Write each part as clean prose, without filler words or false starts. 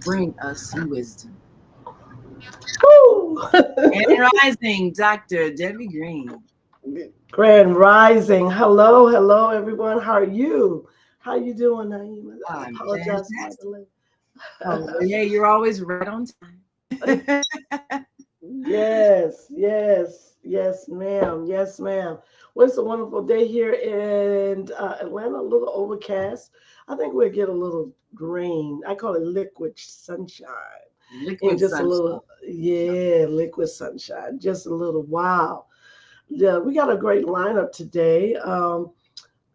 bring us some wisdom. Woo! And rising, Dr. Debbie Green. Grand Rising. Hello, hello, everyone. How are you? How you doing, Naima? I I'm apologize for my fantastic. delay. Oh, well, yeah, you're always right on time. Yes, yes, yes, ma'am. Yes, ma'am. Well, it's a wonderful day here in Atlanta. A little overcast. I think we'll get a little rain. I call it liquid sunshine. And Liquid just a sunshine. little, yeah, liquid sunshine. Just a little. Wow. Yeah, we got a great lineup today.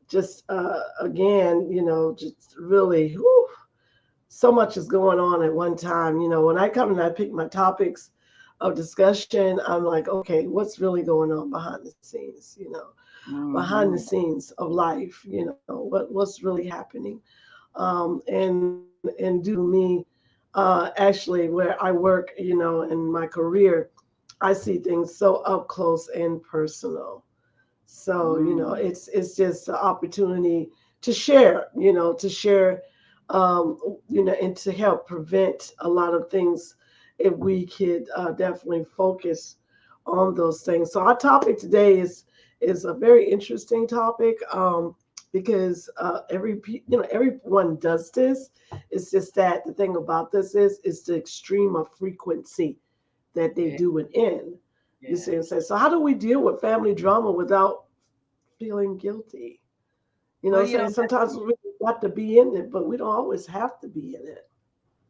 Just again, just really, whew, so much is going on at one time. When I come and I pick my topics of discussion, I'm like, okay, what's really going on behind the scenes? Behind the Hmm. scenes of life. What's really happening. And due to me, actually, where I work, in my career, I see things so up close and personal. So, Mm. it's just an opportunity to share, and to help prevent a lot of things if we could definitely focus on those things. So our topic today is a very interesting topic, because everyone does this. It's just that the thing about this is the extreme of frequency that they Yeah, do it in. You yeah. see what I'm saying? So how do we deal with family drama without feeling guilty? You know Well, what I'm saying? Sometimes we got to be in it, but we don't always have to be in it.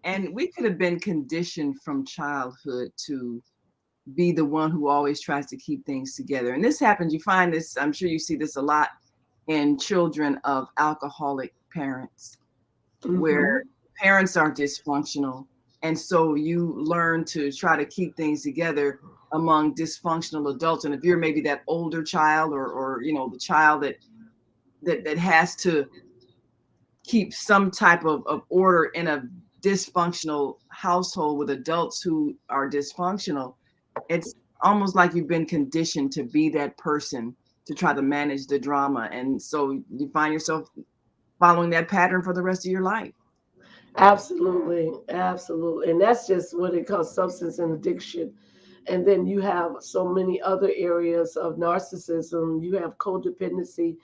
and we could have been conditioned from childhood to be the one who always tries to keep things together. And this happens, you find this, I'm sure you see this a lot in children of alcoholic parents, where Hmm. parents are dysfunctional. And so you learn to try to keep things together among dysfunctional adults. And if you're maybe that older child, or the child that has to keep some type of order in a dysfunctional household with adults who are dysfunctional, it's almost like you've been conditioned to be that person to try to manage the drama. And so you find yourself following that pattern for the rest of your life. Absolutely, absolutely. And that's just what it calls substance and addiction. And then you have so many other areas of narcissism. You have codependency,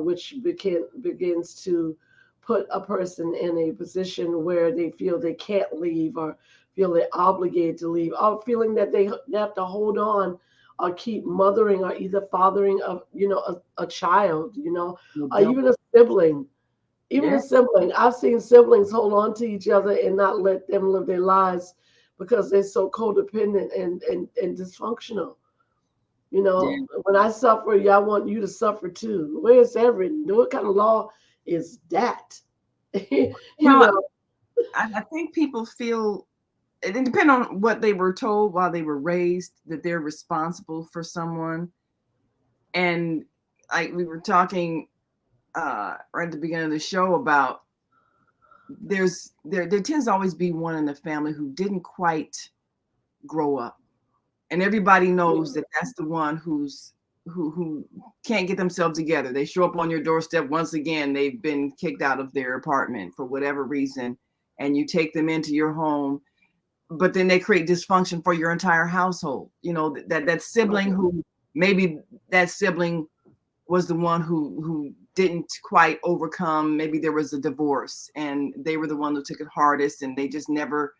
which begins to put a person in a position where they feel they can't leave, or feel they're obligated to leave, or feeling that they have to hold on or keep mothering or either fathering a child, or Adult. even a sibling. Even Yeah. a sibling. I've seen siblings hold on to each other and not let them live their lives because they're so codependent and dysfunctional. Yeah. When I suffer, y'all want you to suffer too. Where is that written? What kind of law is that? you You know, know, I think people feel it depends on what they were told while they were raised, that they're responsible for someone. And like we were talking right at the beginning of the show about, there tends to always be one in the family who didn't quite grow up, and everybody knows that that's the one who can't get themselves together. They show up on your doorstep once again. They've been kicked out of their apartment for whatever reason, and you take them into your home, but then they create dysfunction for your entire household. That sibling right. who, maybe that sibling was the one who didn't quite overcome. Maybe there was a divorce and they were the one who took it hardest, and they just never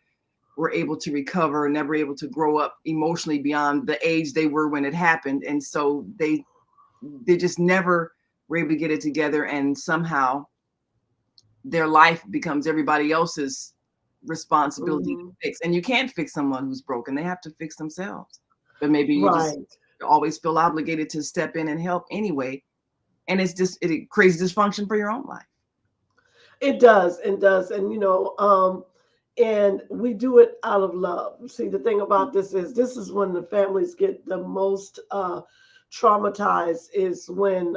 were able to recover, never able to grow up emotionally beyond the age they were when it happened. And so they just never were able to get it together, and somehow their life becomes everybody else's responsibility to Hmm. fix. And you can't fix someone who's broken. They have to fix themselves. But maybe you just Right. always feel obligated to step in and help anyway. And it creates dysfunction for your own life. It does. And we do it out of love. See, the thing about this is when the families get the most traumatized, is when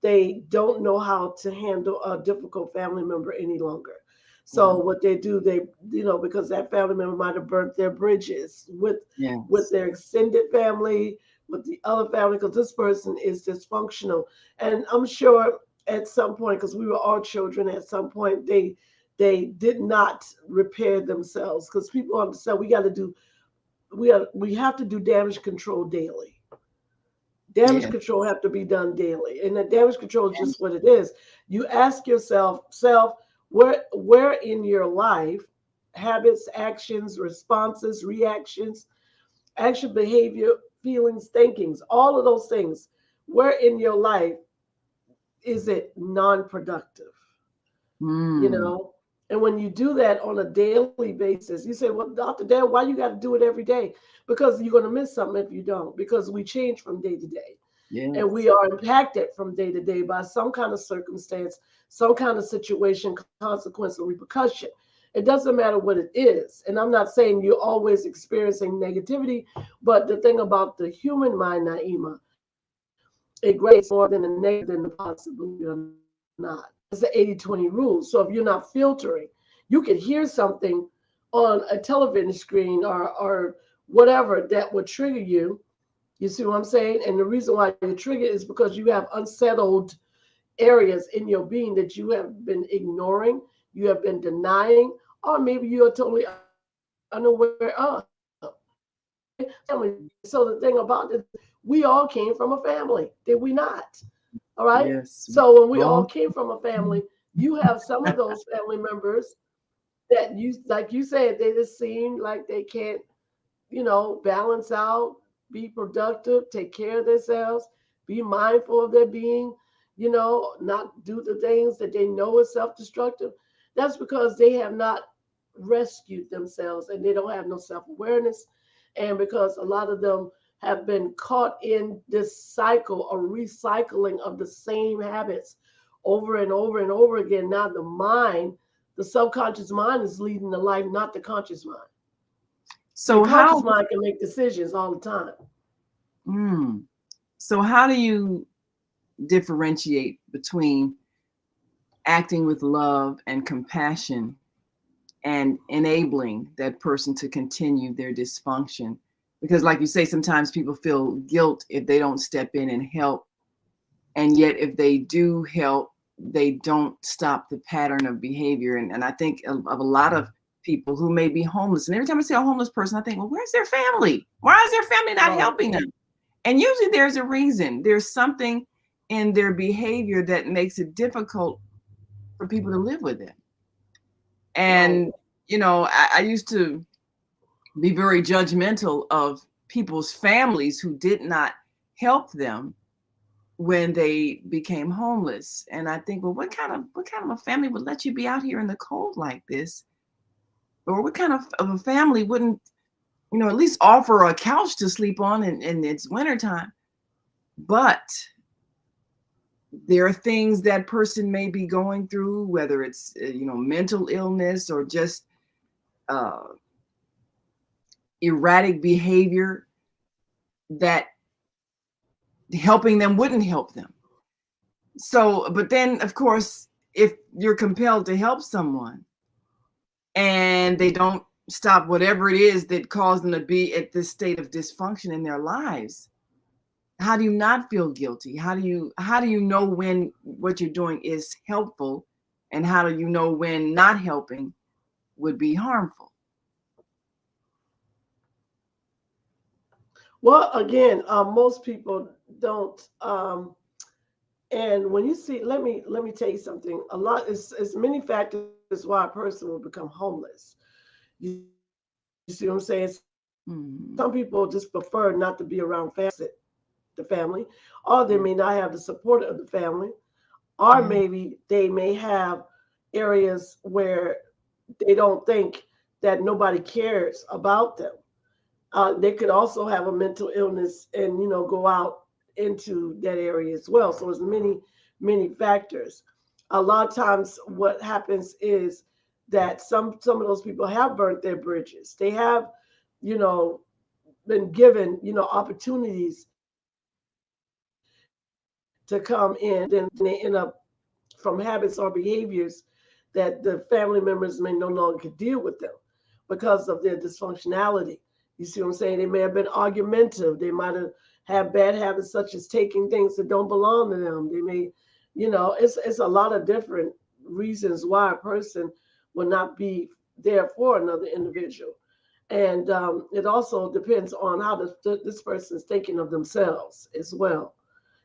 they don't know how to handle a difficult family member any longer. Yeah. So what they do, because that family member might have burnt their bridges with Yes. their extended family, with the other family, because this person is dysfunctional. And I'm sure at some point, because we were all children, at some point they did not repair themselves, because people understand we have to do damage control daily. Damage Yeah. control have to be done daily, and the damage control is just what it is. You ask yourself, self, where in your life, habits, actions, responses, reactions, action, behavior, feelings, thinkings, all of those things, where in your life is it non-productive? You Mm, know, and when you do that on a daily basis, you say, well, Dr. Dan, why you got to do it every day? Because you're going to miss something if you don't, because we change from day to day, and we yes. are impacted from day to day by some kind of circumstance, some kind of situation, consequence, or repercussion. It doesn't matter what it is. And I'm not saying you're always experiencing negativity, but the thing about the human mind, Naima, it grades more than the negative than the positive, believe it or not. That's the 80-20 rule. So if you're not filtering, you could hear something on a television screen, or whatever that would trigger you. You see what I'm saying? And the reason why you're triggered is because you have unsettled areas in your being that you have been ignoring, you have been denying, or maybe you are totally unaware of. Okay? So the thing about it, we all came from a family, did we not? All right. So when we all Yes. came from a Well, family, you have some of those family members that you, like you said, they just seem like they can't, balance out, be productive, take care of themselves, be mindful of their being, not do the things that they know is self-destructive. That's because they have not rescued themselves, and they don't have no self-awareness. And because a lot of them have been caught in this cycle or recycling of the same habits over and over and over again. Now the subconscious mind is leading the life, not the conscious mind. The so conscious how mind can make decisions all the time. mm, so how do you differentiate between acting with love and compassion and enabling that person to continue their dysfunction? Because like you say, sometimes people feel guilt if they don't step in and help, and yet if they do help, they don't stop the pattern of behavior. And I think of a lot of people who may be homeless, and every time I see a homeless person, I think, well, where's their family? Why is their family not Right. helping them? And usually there's a reason. There's something in their behavior that makes it difficult for people to live with it. Right. And I used to be very judgmental of people's families who did not help them when they became homeless. And I think, well, what kind of a family would let you be out here in the cold like this? Or what kind of a family wouldn't, at least offer a couch to sleep on in it's wintertime? But there are things that person may be going through, whether it's mental illness or just uh, erratic behavior, that helping them wouldn't help them. So, but then of course, if you're compelled to help someone and they don't stop whatever it is that caused them to be at this state of dysfunction in their lives, how do you not feel guilty? How do you know when what you're doing is helpful, and how do you know when not helping would be harmful? Well, again, most people don't. And when you see, let me tell you something. A lot is many factors why a person will become homeless. You see what I'm saying? Some people just prefer not to be around family, or they may not have the support of the family, or Yeah. maybe they may have areas Yeah. where they don't think that nobody cares about them. They could also have a mental illness and go out into that area as well. So it's many factors. A lot of times what happens is that some of those people have burnt their bridges. They have, you know, been given, opportunities to come in, and then they end up from habits or behaviors that the family members may no longer could deal with them because of their dysfunctionality. You see what I'm saying? They may have been argumentative. They might have bad habits such as taking things that don't belong to them. They may, it's a lot of different reasons why a person will not be there for another individual. And it also depends on how this person is thinking of themselves as well.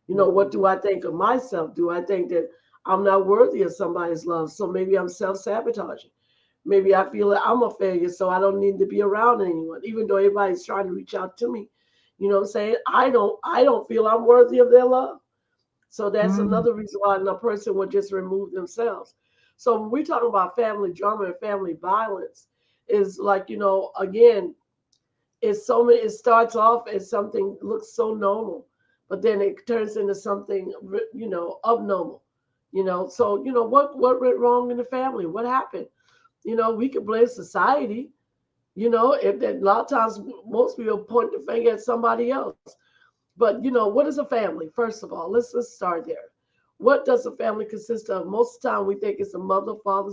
You know, what do I think of myself? Do I think that I'm not worthy of somebody's love? So maybe I'm self sabotaging. Maybe I feel that I'm a failure, so I don't need to be around anyone, even though everybody's trying to reach out to me. You know what I'm saying? I don't feel I'm worthy of their love. So that's Mm. another reason why a person would just remove themselves. So when we talk about family drama and family violence, is like, again, it's so many. It starts off as something looks so normal, but then it turns into something abnormal. So what went wrong in the family? What happened? We could blame society. If that, a lot of times most people point the finger at somebody else. But what is a family? First of all, let's start there. What does a family consist of? Most of the time we think it's a mother, father,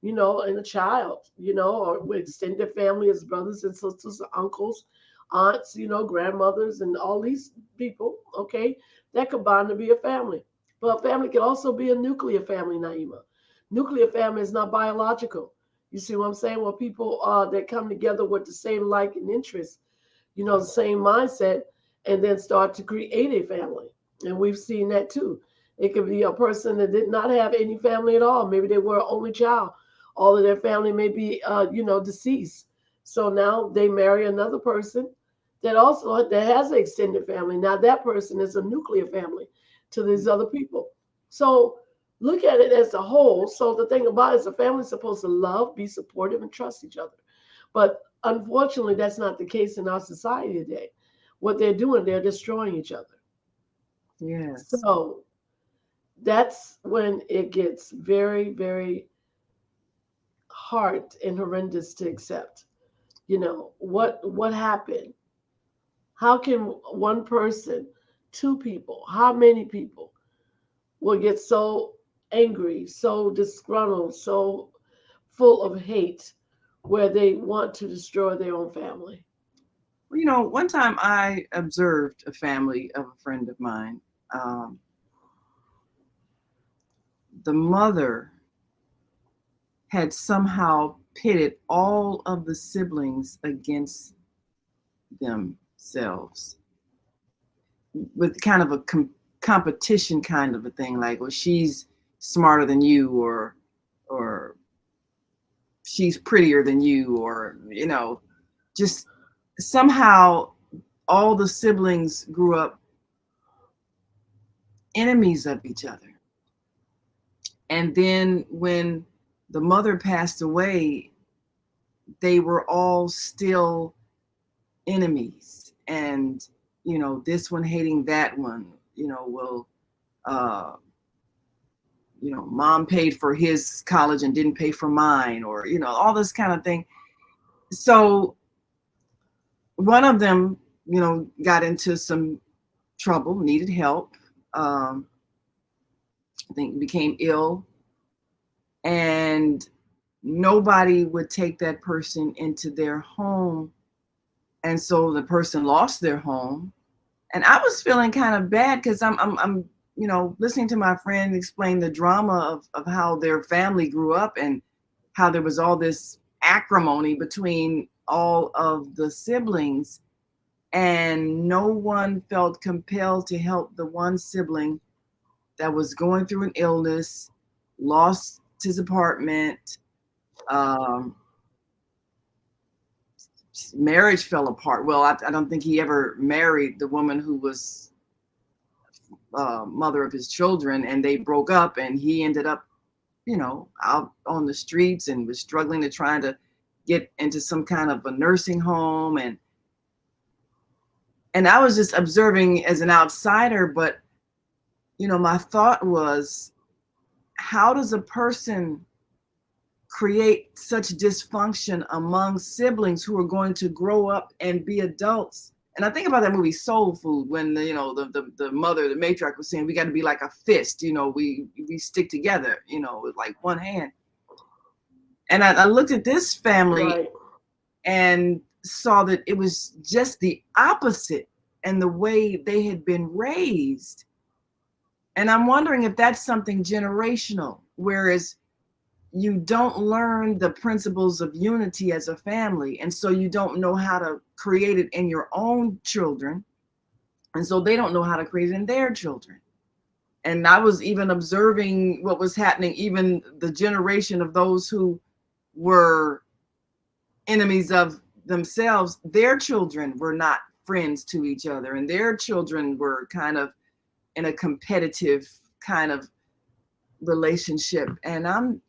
and a child, or with extended family as brothers and sisters, uncles, aunts, grandmothers, and all these people, okay, that combine to be a family. But a family can also be a nuclear family, Naima. Nuclear family is not biological. You see what I'm saying? Well, people that come together with the same like and interests, the same mindset, and then start to create a family. And we've seen that too. It could be a person that did not have any family at all. Maybe they were an only child. All of their family may be, deceased. So now they marry another person that has an extended family. Now that person is a nuclear family to these other people. So look at it as a whole. So the thing about it is, a family is supposed to love, be supportive, and trust each other. But unfortunately, that's not the case in our society today. What they're doing, they're destroying each other. Yes. So that's when it gets very, very hard and horrendous to accept. What happened? How can one person, two people, how many people will get so angry, so disgruntled, so full of hate, where they want to destroy their own family? Well, one time I observed a family of a friend of mine. Um, the mother had somehow pitted all of the siblings against themselves with kind of a competition kind of a thing, like, well, she's smarter than you, or she's prettier than you, or just somehow all the siblings grew up enemies of each other. And then when the mother passed away, they were all still enemies. And this one hating that one, well, uh mom paid for his college and didn't pay for mine, or all this kind of thing. So one of them, got into some trouble, needed help. um I think became ill, and nobody would take that person into their home. And so the person lost their home. And I was feeling kind of bad, because I'm listening to my friend explain the drama of how their family grew up, and how there was all this acrimony between all of the siblings, and no one felt compelled to help the one sibling that was going through an illness, lost his apartment. um, Marriage fell apart. Well, I don't think he ever married the woman who was mother of his children, and they broke up, and he ended up, out on the streets, and was struggling to try to get into some kind of a nursing home. And I was just observing as an outsider, but my thought was, how does a person create such dysfunction among siblings who are going to grow up and be adults? And I think about that movie Soul Food, when the mother, the matriarch, was saying, we got to be like a fist, we stick together, with like one hand. And I looked at this family Right. and saw that it was just the opposite, and the way they had been raised. And I'm wondering if that's something generational, whereas you don't learn the principles of unity as a family. And so you don't know how to create it in your own children. And so they don't know how to create it in their children. And I was even observing what was happening, even the generation of those who were enemies of themselves, their children were not friends to each other, and their children were kind of in a competitive kind of relationship. And I'm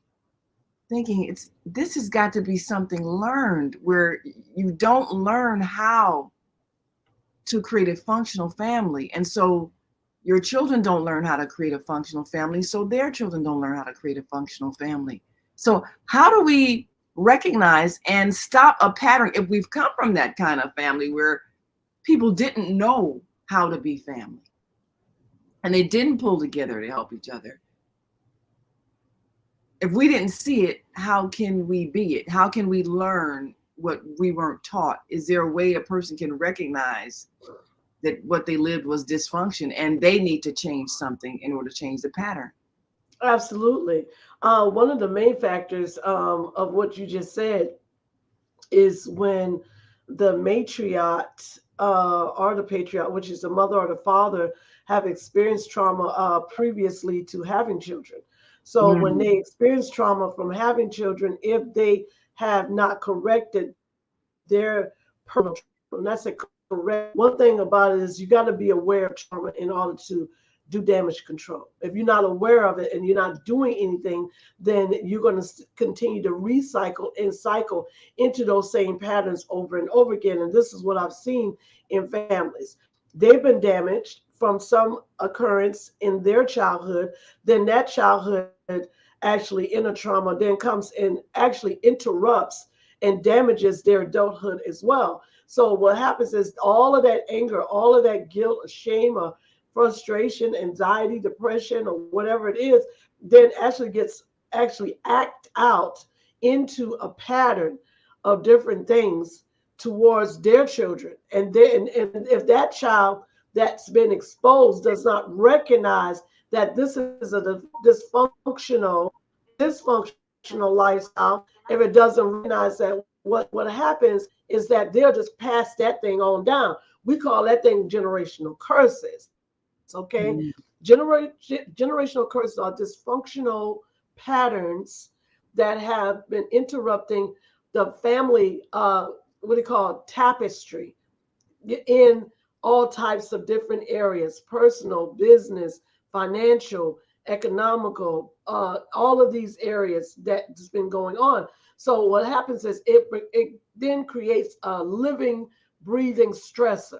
thinking this has got to be something learned, where you don't learn how to create a functional family. And so your children don't learn how to create a functional family, so their children don't learn how to create a functional family. So how do we recognize and stop a pattern if we've come from that kind of family where people didn't know how to be family and they didn't pull together to help each other? If we didn't see it, how can we be it? How can we learn what we weren't taught? Is there a way a person can recognize that what they lived was dysfunction and they need to change something in order to change the pattern? Absolutely. One of the main factors of what you just said is when the matriarch or the patriarch, which is the mother or the father, have experienced trauma previously to having children. So when Mm, they experience trauma from having children, if they have not corrected their personal trauma, and that's a correct. One thing about it is you got to be aware of trauma in order to do damage control. If you're not aware of it and you're not doing anything, then you're going to continue to recycle and cycle into those same patterns over and over again. And this is what I've seen in families. They've been damaged from some occurrence in their childhood, then that childhood actually in a trauma then comes and actually interrupts and damages their adulthood as well. So what happens is all of that anger, all of that guilt, shame, or frustration, anxiety, depression, or whatever it is, then actually gets actually act out into a pattern of different things towards their children. And if that child that's been exposed does not recognize that this is a dysfunctional lifestyle, if it doesn't recognize that what happens is that they'll just pass that thing on down. We call that thing generational curses. Okay, mm, generational curses are dysfunctional patterns that have been interrupting the family. What do you call it? Tapestry in all types of different areas: personal, business, financial, economical, all of these areas that's been going on. So what happens is it then creates a living, breathing stressor.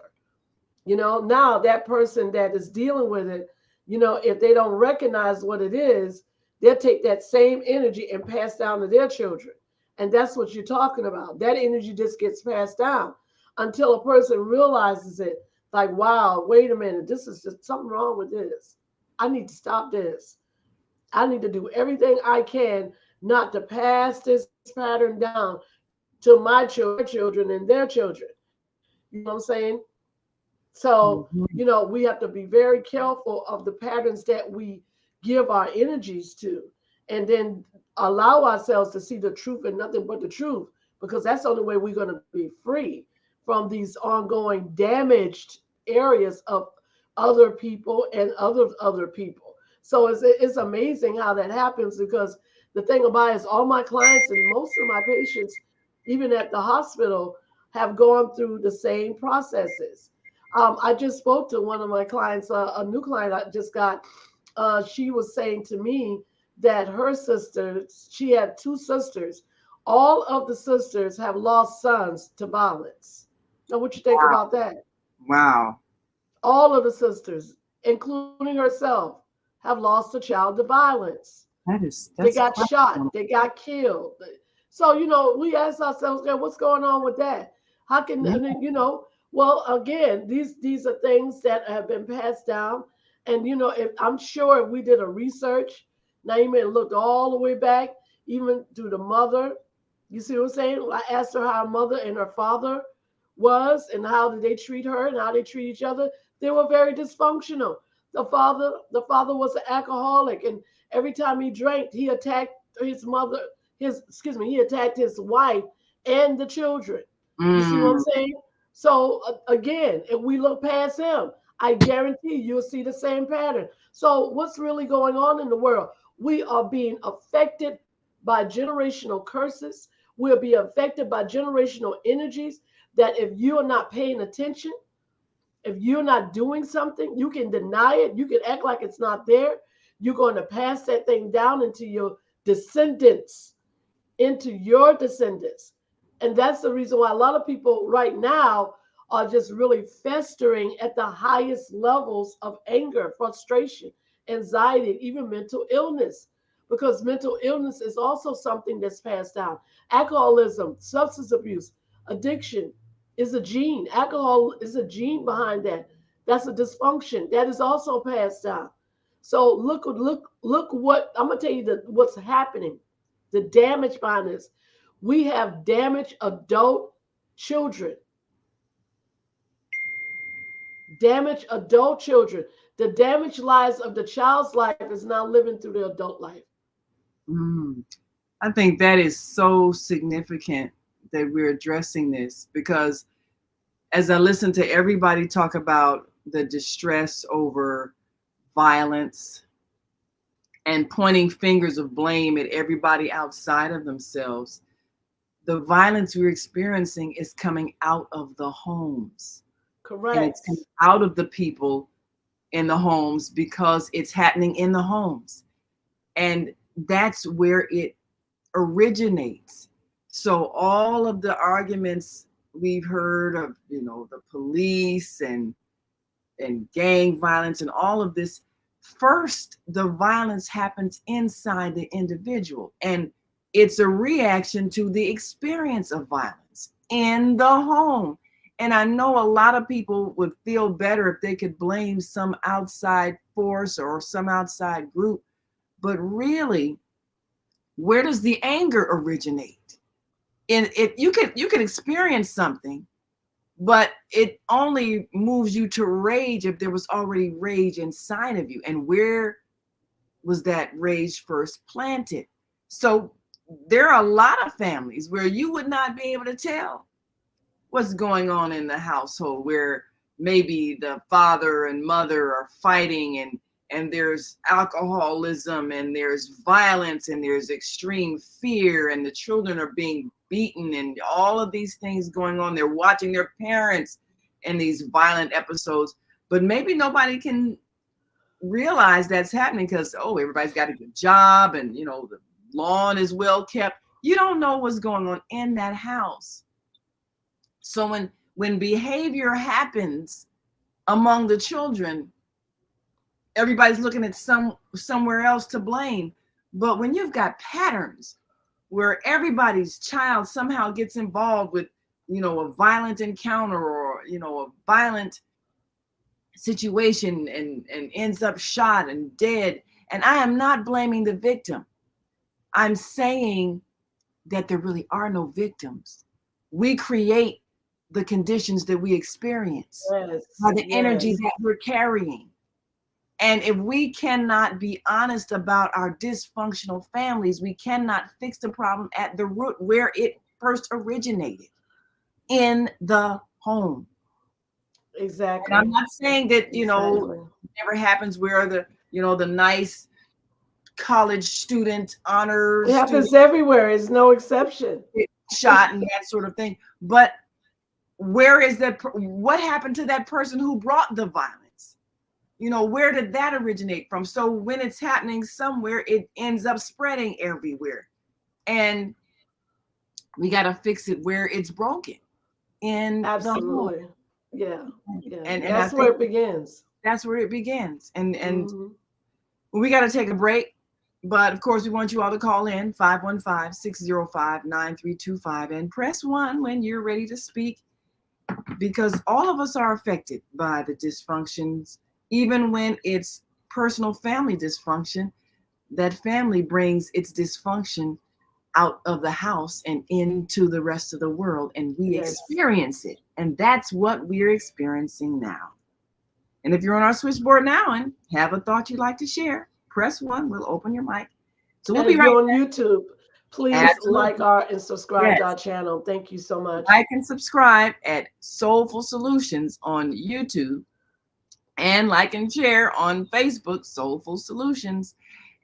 Now that person that is dealing with it, if they don't recognize what it is, they'll take that same energy and pass down to their children. And that's what you're talking about. That energy just gets passed down until a person realizes it. Like, wow, wait a minute, this is just something wrong with this. I need to stop this. I need to do everything I can not to pass this pattern down to my children and their children. You know what I'm saying? So, mhm, we have to be very careful of the patterns that we give our energies to, and then allow ourselves to see the truth and nothing but the truth, because that's the only way we're going to be free from these ongoing damaged areas of other people and other people. So it's amazing how that happens, because the thing about it is all my clients and most of my patients, even at the hospital, have gone through the same processes. I just spoke to one of my clients, a new client I just got. She was saying to me that her sisters, she had two sisters, all of the sisters have lost sons to violence. Now, what you think about that? wow. All of the sisters, including herself, have lost a child to violence. They That's got shot, questionable. they got killed. So, we ask ourselves, "Yeah, what's going on with that? How can, Yeah. well, again, these are things that have been passed down. And, if I'm sure if we did a research, Naima, and looked all the way back, even to the mother, you see what I'm saying? I asked her how her mother and her father was and how did they treat her and how they treat each other. They were very dysfunctional. The father was an alcoholic, and every time he drank, he attacked his mother, his excuse me, he attacked his wife and the children. You see what I'm Mm. saying? So again, if we look past him, I guarantee you'll see the same pattern. So what's really going on in the world? We are being affected by generational curses. We'll be affected by generational energies that if you are not paying attention, if you're not doing something, you can deny it, you can act like it's not there. You're going to pass that thing down into your descendants, into your descendants. And that's the reason why a lot of people right now are just really festering at the highest levels of anger, frustration, anxiety, even mental illness. Because mental illness is also something that's passed down. Alcoholism, substance abuse, addiction is a gene. Alcohol is a gene behind that. That's a dysfunction that is also passed down. So look what I'm gonna tell you what's happening, the damage behind this. We have damaged adult children, damaged adult children. The damaged lives of the child's life is now living through the adult life. Mm. I think that is so significant that we're addressing this, because as I listen to everybody talk about the distress over violence and pointing fingers of blame at everybody outside of themselves, the violence we're experiencing is coming out of the homes, and it's Correct. coming out of the people in the homes because it's happening in the homes. And that's where it originates. So all of the arguments we've heard of, the police and gang violence and all of this, first the violence happens inside the individual, and it's a reaction to the experience of violence in the home. And I know a lot of people would feel better if they could blame some outside force or some outside group, but really, where does the anger originate? In it, you can experience something, but it only moves you to rage if there was already rage inside of you. And where was that rage first planted? So there are a lot of families where you would not be able to tell what's going on in the household, where maybe the father and mother are fighting, and there's alcoholism and there's violence and there's extreme fear and the children are being beaten and all of these things going on. They're watching their parents in these violent episodes, but maybe nobody can realize that's happening because, oh, everybody's got a good job and the lawn is well kept. You don't know what's going on in that house. So when behavior happens among the children, everybody's looking at somewhere else to blame. But when you've got patterns where everybody's child somehow gets involved with, a violent encounter or, a violent situation and ends up shot and dead, and I am not blaming the victim. I'm saying that there really are no victims. We create the conditions that we experience by Yes, the energy yes, that we're carrying. And if we cannot be honest about our dysfunctional families, we cannot fix the problem at the root where it first originated, in the home. And I'm exactly, not saying that, exactly. never happens where the nice college student, honor It student happens everywhere. It's no exception. get shot and that sort of thing. But where is that? What happened to that person who brought the violence? Where did that originate from? So when it's happening somewhere, it ends up spreading everywhere. And we got to fix it where it's broken, in the home. Absolutely. Yeah, yeah. And I That's where think it begins. that's where it begins. And Hmm. we got to take a break. But of course, we want you all to call in 515-605-9325 and press 1 when you're ready to speak, because all of us are affected by the dysfunctions, even when it's personal family dysfunction. That family brings its dysfunction out of the house and into the rest of the world, and we Yes. experience it. And that's what we're experiencing now. And if you're on our switchboard now and have a thought you'd like to share, press 1. We'll open your mic So we'll And be if right you're on YouTube, back. please like Absolutely. our and subscribe to Yes. our channel. Thank you so much. Like and subscribe at Soulful Solutions on YouTube, and like and share on Facebook, Soulful Solutions.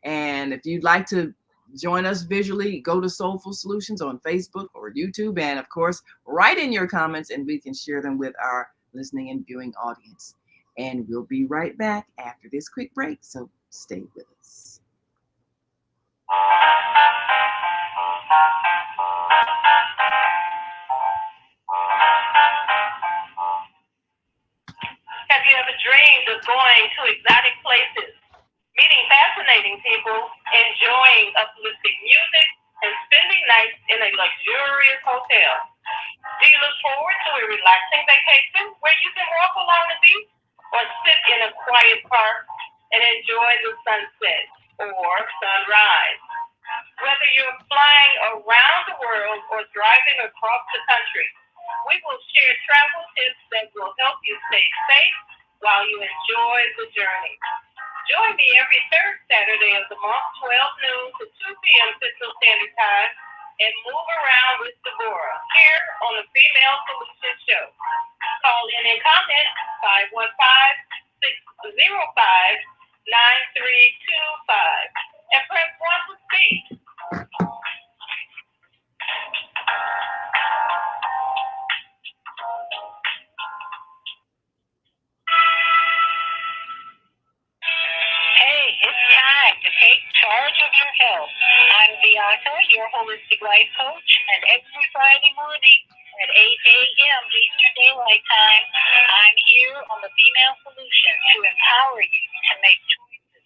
And if you'd like to join us visually, go to Soulful Solutions on Facebook or YouTube. And of course, write in your comments and we can share them with our listening and viewing audience. And we'll be right back after this quick break. So stay with us. Have you ever dreamed of going to exotic places, meeting fascinating people, enjoying uplifting music, and spending nights in a luxurious hotel? Do you look forward to a relaxing vacation where you can walk along the beach or sit in a quiet park and enjoy the sunset or sunrise? Whether you're flying around the world or driving across the country, we will share travel tips that will help you stay safe while you enjoy the journey. Join me every third Saturday of the month, 12 noon to 2 p.m. Central Standard Time, and move around with Deborah here on the Female Solutions Show. Call in and comment 515-605-9325 and press 1 to speak. Hey, it's time to take charge of your health. I'm Bianca, your holistic life coach, and every Friday morning at 8 a.m. Eastern Daylight Time, I'm here on the Female Solution to empower you to make choices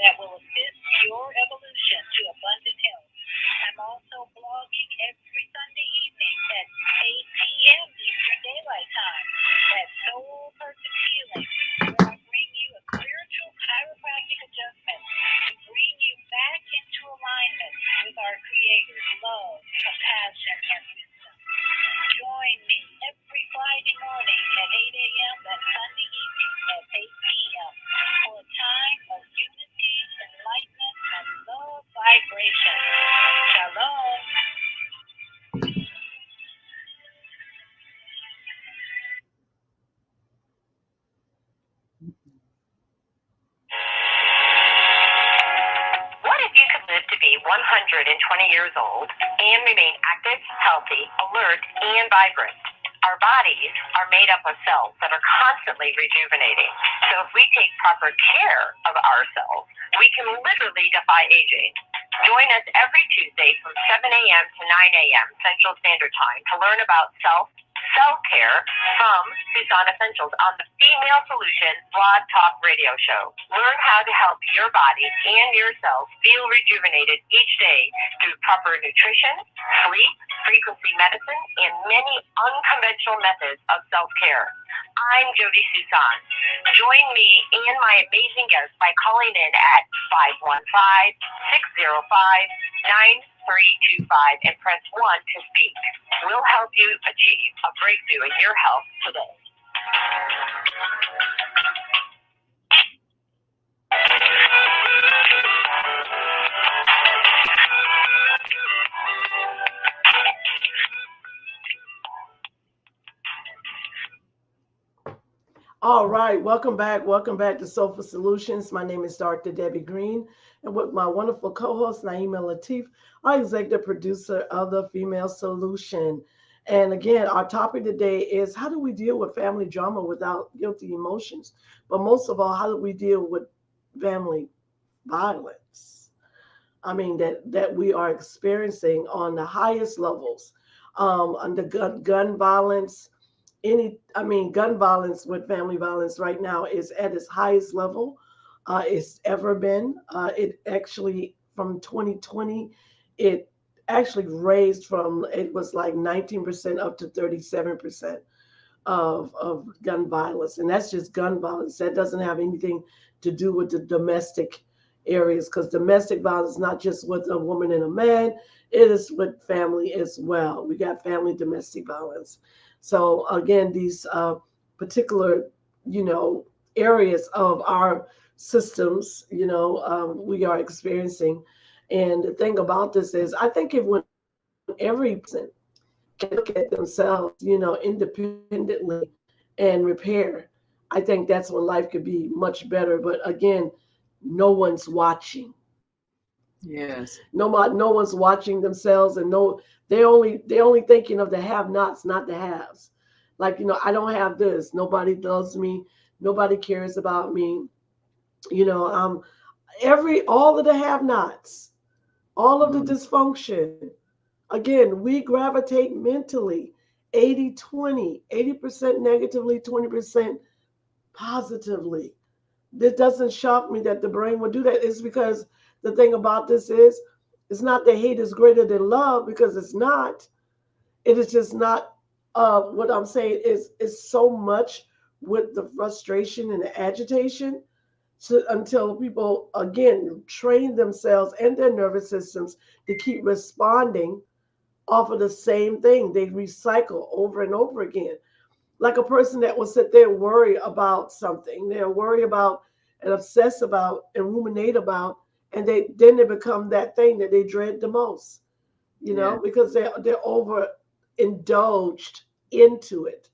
that will assist your evolution to abundant health. I'm also blogging every Sunday evening at 8 p.m. Eastern Daylight Time at Soul Purpose Healing, where I bring you a spiritual chiropractic adjustment to bring you back into alignment with our Creator's love, compassion, and wisdom. Join me every Friday morning at 8 a.m. and Sunday evening at 8 p.m. for a time of unity, enlightenment, and love vibration. Shalom. What if you could live to be 120 years old and remain active, healthy, alert, and vibrant? Our bodies are made up of cells that are constantly rejuvenating. So if we take proper care of ourselves, we can literally defy aging. Join us every Tuesday from 7 a.m. to 9 a.m. Central Standard Time to learn about self-care from Tucson Essentials on the Female Solution Blog Talk Radio Show. Learn how to help your body and yourself feel rejuvenated each day through proper nutrition, sleep, frequency medicine, and many unconventional methods of self-care. I'm Jody Susan. Join me and my amazing guests by calling in at 515-605-9325 and press 1 to speak. We'll help you achieve a breakthrough in your health today. All right, welcome back. Welcome back to Soulful Solutions. My name is Dr. Debbie Green, and with my wonderful co-host Naima Latif, our executive producer of the Female Solution. And again, our topic today is how do we deal with family drama without guilty emotions? But most of all, how do we deal with family violence? I mean, that we are experiencing on the highest levels, under gun violence. Gun violence with family violence right now is at its highest level it's ever been. It actually from 2020, it actually raised from it was like 19% up to 37% of gun violence, and that's just gun violence. That doesn't have anything to do with the domestic areas, because domestic violence is not just with a woman and a man; it is with family as well. We got family domestic violence. So again, these particular, areas of our systems, we are experiencing, And the thing about this is, I think if when every person can look at themselves, independently and repair, I think that's when life could be much better. But again, no one's watching. Yes. No one's watching themselves, and no, they're only thinking of the have-nots, not the haves. Like, I don't have this. Nobody loves me. Nobody cares about me. You know, all of the have-nots, all of the Mm. dysfunction. Again, we gravitate mentally 80-20, 80% negatively, 20% positively. This doesn't shock me that the brain would do that. It's because the thing about this is, it's not that hate is greater than love, because it's not. It is just not. What I'm saying is so much with the frustration and the agitation, so, until people again train themselves and their nervous systems to keep responding off of the same thing. They recycle over and over again. Like a person that will sit there and worry about something, they'll worry about and obsess about and ruminate about, and they become that thing that they dread the most, Yeah. because they're over indulged into it.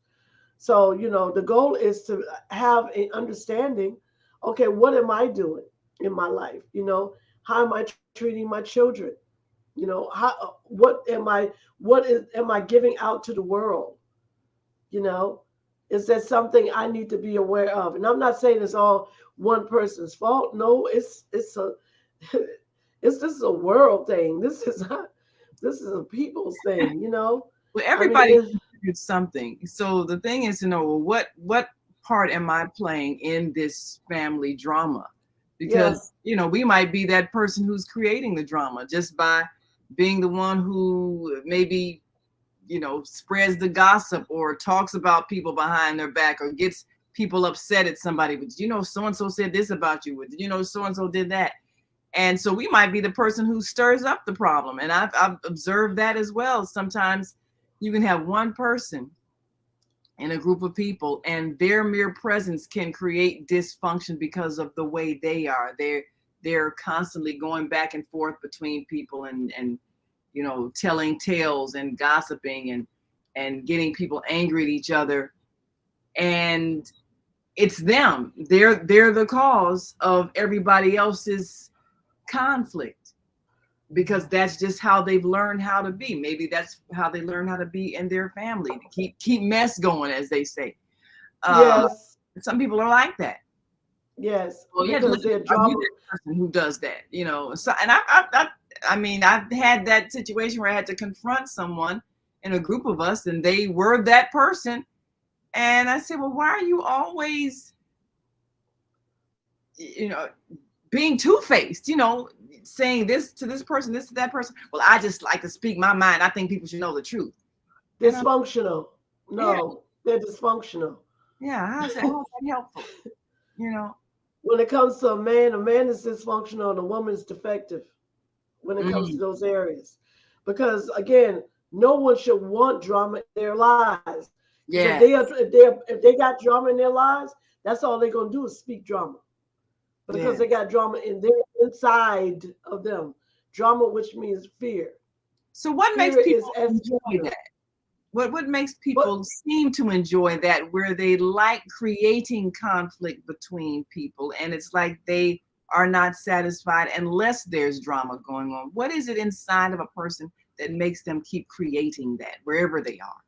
So, the goal is to have an understanding. Okay, what am I doing in my life? How am I treating my children? How what am I giving out to the world? You know, is that something I need to be aware of? And I'm not saying it's all one person's fault. No, it's a this is a world thing. This is a people's thing. Well, I mean, everybody contributes something. So the thing is to know, well, what part am I playing in this family drama? yeah, Because we might be that person who's creating the drama just by being the one who maybe spreads the gossip or talks about people behind their back or gets people upset at somebody. But so and so said this about you. So and so did that. And so we might be the person who stirs up the problem. And I've observed that as well. Sometimes you can have one person in a group of people and their mere presence can create dysfunction because of the way they are. They're constantly going back and forth between people and telling tales and gossiping and getting people angry at each other. And it's them. They're the cause of everybody else's conflict because that's just how they've learned how to be. Maybe that's how they learn how to be in their family to keep mess going, as they say. Uh, yes, some people are like that. yes, Well, yeah, because they're are you drama. that person who does that? So and I mean, I've had that situation where I had to confront someone in a group of us, and they were that person, and I said, well, why are you always, you know, being two-faced, saying this to this person, this to that person. Well, I just like to speak my mind. I think people should know the truth. And Dysfunctional. yeah, No, they're dysfunctional. yeah. How's that helpful? You know. When it comes to a man is dysfunctional and a woman is defective when it comes to Mm, those areas. Because again, no one should want drama in their lives. Because if yeah, they are, if they got drama in their lives, that's all they're gonna do is speak drama. Because yeah. they got drama in their inside of them. Drama, which means fear. So what makes Fear is people as enjoy that? What makes but people seem to enjoy that, where they like creating conflict between people, and it's like they are not satisfied unless there's drama going on? What is it inside of a person that makes them keep creating that wherever they are?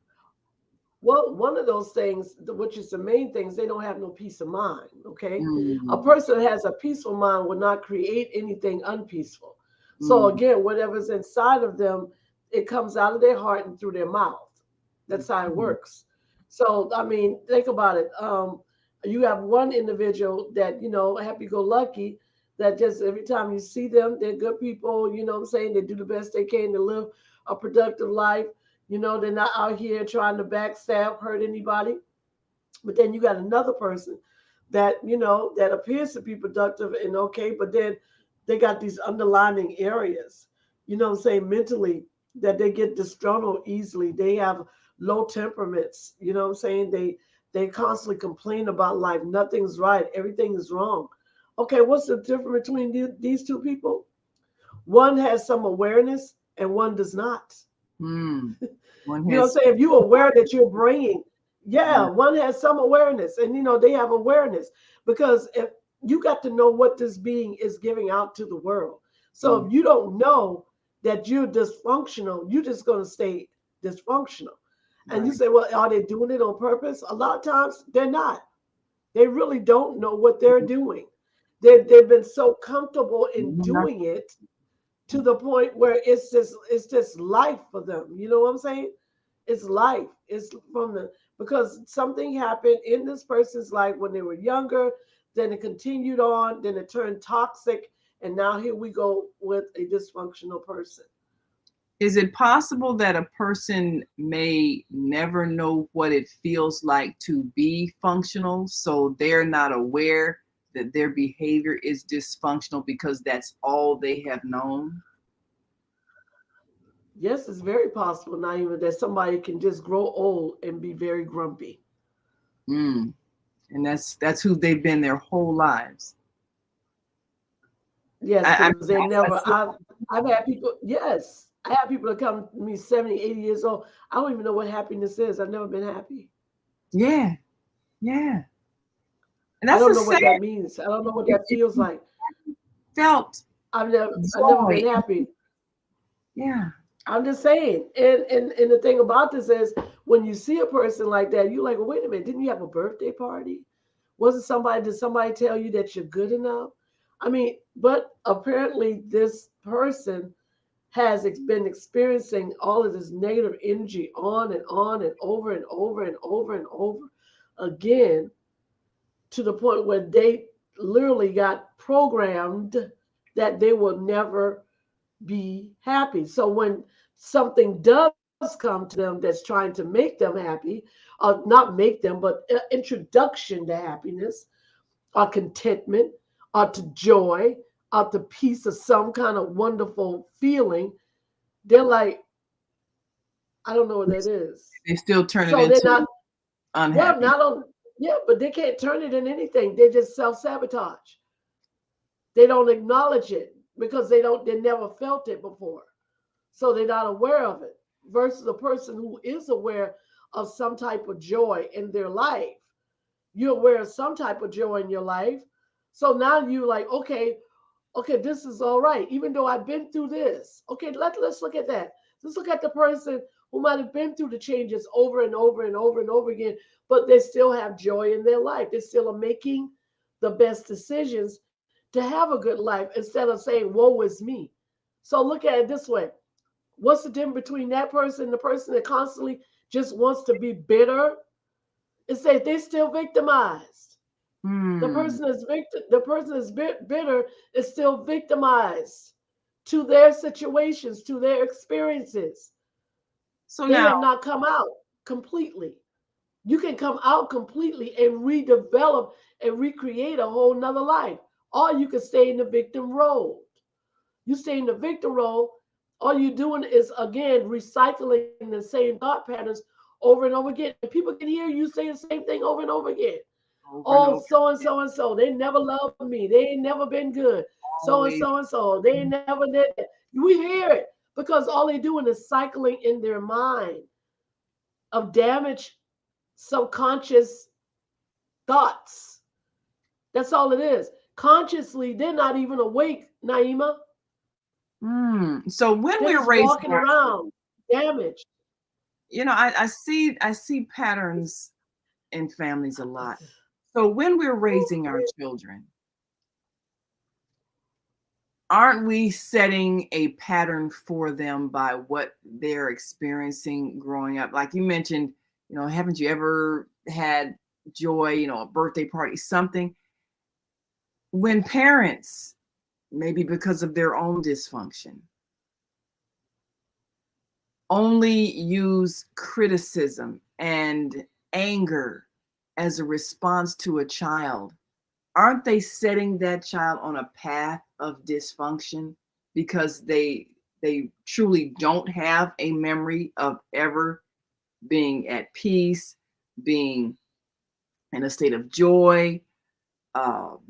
well, one of those things, which is the main things, they don't have no peace of mind. Okay, a Mm, person that has a peaceful mind will not create anything unpeaceful. So mm, again, whatever's inside of them, it comes out of their heart and through their mouth. That's how it mm, works. So I mean, think about it. You have one individual that happy-go-lucky, that just every time you see them, they're good people. You know what I'm saying? They do the best they can to live a productive life. They're not out here trying to backstab, hurt anybody. But then you got another person that appears to be productive and okay, but then they got these underlining areas, what I'm saying, mentally, that they get disgruntled easily. They have low temperaments, what I'm saying. They constantly complain about life. Nothing's right. Everything is wrong. Okay, what's the difference between these two people? One has some awareness and one does not. Hmm. One You know what I'm has. saying? If you're aware that you're bringing, yeah, Yeah. one has some awareness, and they have awareness because if you got to know what this being is giving out to the world. So Mm, if you don't know that you're dysfunctional, you're just going to stay dysfunctional. And you right. say, well, are they doing it on purpose? A lot of times they're not. They really don't know what they're doing. They've been so comfortable in Mhm, doing it to the point where it's just life for them. You know what I'm saying? It's life. It's from the because something happened in this person's life when they were younger, then it continued on, then it turned toxic, and now here we go with a dysfunctional person. Is it possible that a person may never know what it feels like to be functional, so they're not aware that their behavior is dysfunctional because that's all they have known? Yes, it's very possible now even that somebody can just grow old and be very grumpy. Mm. And that's who they've been their whole lives. Yes, I because mean, they I never. see. I've had people. Yes, I have people that come to me 70, 80 years old. I don't even know what happiness is. I've never been happy. Yeah, yeah. And I that's don't a know what sad. that means. I don't know what that If feels you like. felt I've never joy, been happy. yeah. I'm just saying. And the thing about this is when you see a person like that, you're like, well, wait a minute, didn't you have a birthday party? Did somebody tell you that you're good enough? I mean, but apparently this person has been experiencing all of this negative energy on and over and over and over and over again to the point where they literally got programmed that they will never be happy. So when something does come to them that's trying to make them happy, not make them, but introduction to happiness or contentment or to joy or to peace or some kind of wonderful feeling, they're like, I don't know what that is. They still turn it So they're into not, well, unhappy. not on, yeah, but they can't turn it in anything. They just self sabotage. They don't acknowledge it because they never felt it before. So they're not aware of it. Versus a person who is aware of some type of joy in their life. You're aware of some type of joy in your life. So now you're like, okay, this is all right. Even though I've been through this. Okay, let's look at that. Let's look at the person who might have been through the changes over and over and over and over again, but they still have joy in their life. They still are making the best decisions to have a good life instead of saying, woe is me. So look at it this way. What's the difference between that person and the person that constantly just wants to be bitter? It says they're still victimized. Hmm. The person is bitter is still victimized to their situations, to their experiences. So They now, have not come out completely. You can come out completely and redevelop and recreate a whole nother life. Or you can stay in the victim role. You stay in the victim role, all you're doing is again recycling the same thought patterns over and over again. And people can hear you say the same thing over and over again. over and Oh, over, so and so and so, they never loved me. They ain't never been good. always. And so, they ain't never did that. We hear it because all they're doing is cycling in their mind of damaged subconscious thoughts. That's all it is. Consciously, they're not even awake, Naima. Hmm. So when They're we're just raising walking our, around damaged. I see patterns in families a lot. So when we're raising our children, aren't we setting a pattern for them by what they're experiencing growing up? Like you mentioned, haven't you ever had joy, a birthday party, something? When parents, maybe because of their own dysfunction, only use criticism and anger as a response to a child, aren't they setting that child on a path of dysfunction because they truly don't have a memory of ever being at peace, being in a state of joy,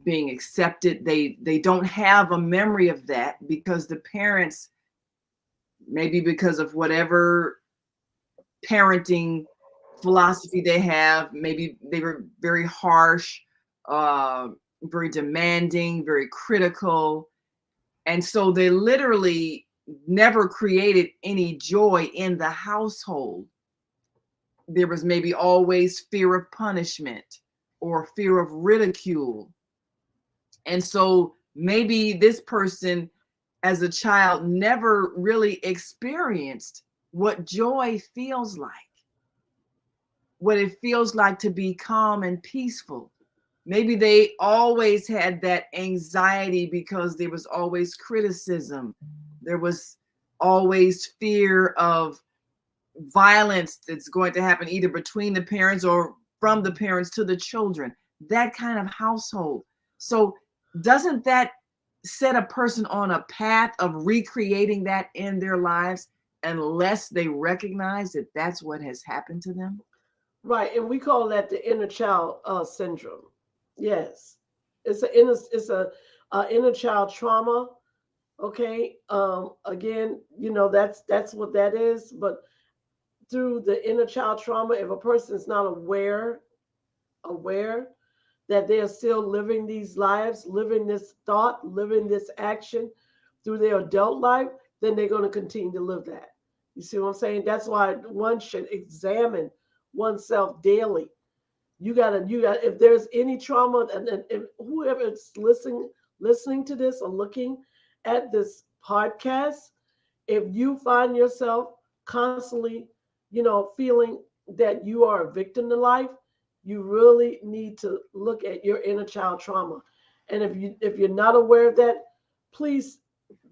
being accepted. They don't have a memory of that because the parents, maybe because of whatever parenting philosophy they have, maybe they were very harsh, uh, very demanding, very critical. And so they literally never created any joy in the household. There was maybe always fear of punishment or fear of ridicule. And so maybe this person as a child never really experienced what joy feels like, what it feels like to be calm and peaceful. Maybe they always had that anxiety because there was always criticism. There was always fear of violence that's going to happen either between the parents or from the parents to the children, that kind of household. So doesn't that set a person on a path of recreating that in their lives unless they recognize that that's what has happened to them? Right, and we call that the inner child syndrome. Yes, it's a inner child trauma. Okay, again, that's what that is. But through the inner child trauma, if a person is not aware that they are still living these lives, living this thought, living this action through their adult life, then they're going to continue to live that. You see what I'm saying? That's why one should examine oneself daily. You got if there's any trauma, and if whoever is listening to this or looking at this podcast, if you find yourself constantly, feeling that you are a victim to life, you really need to look at your inner child trauma. And if you're not aware of that, please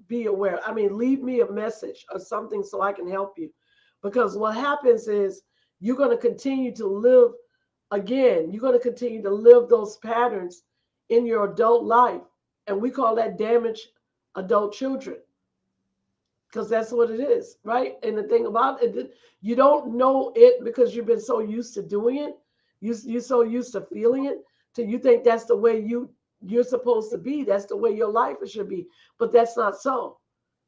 be aware. I mean, leave me a message or something so I can help you. Because what happens is you're going to continue to live again, you're going to continue to live those patterns in your adult life. And we call that damaged adult children, because that's what it is, right? And the thing about it, you don't know it because you've been so used to doing it. You're so used to feeling it till you think that's the way you're supposed to be. That's the way your life should be. But that's not so.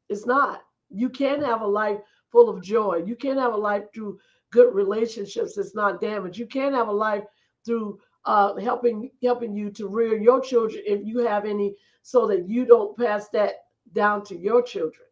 It's not. You can have a life full of joy. You can have a life through good relationships that's not damaged. You can have a life through helping you to rear your children if you have any, so that you don't pass that down to your children.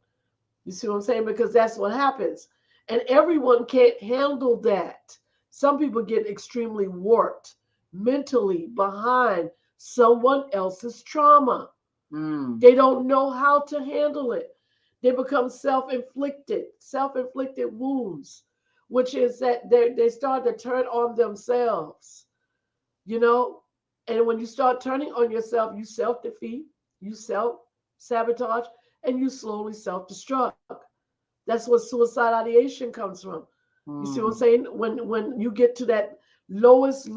You see what I'm saying? Because that's what happens. And everyone can't handle that. Some people get extremely warped mentally behind someone else's trauma. Mm. They don't know how to handle it. They become self-inflicted wounds, which is that they start to turn on themselves, you know? And when you start turning on yourself, you self-defeat, you self-sabotage, and you slowly self-destruct. That's what suicide ideation comes from. You see what I'm Mm. saying? When you get to that lowest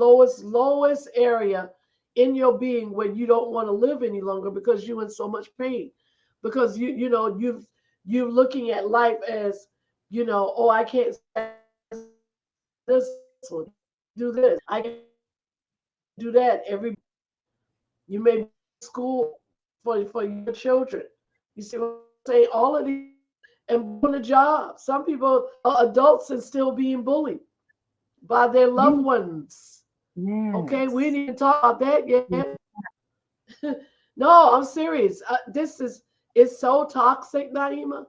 area in your being where you don't want to live any longer because you're in so much pain, because you're looking at life as, oh, I can't this one, do this, I can't do that. Every you may be in school for your children. You see what I'm saying? All of these, and doing a job. Some people are adults and still being bullied by their loved Ye- ones. Okay, we Yes. didn't even talk about that Yeah. yet. No, I'm serious. This is it's so toxic, Naima.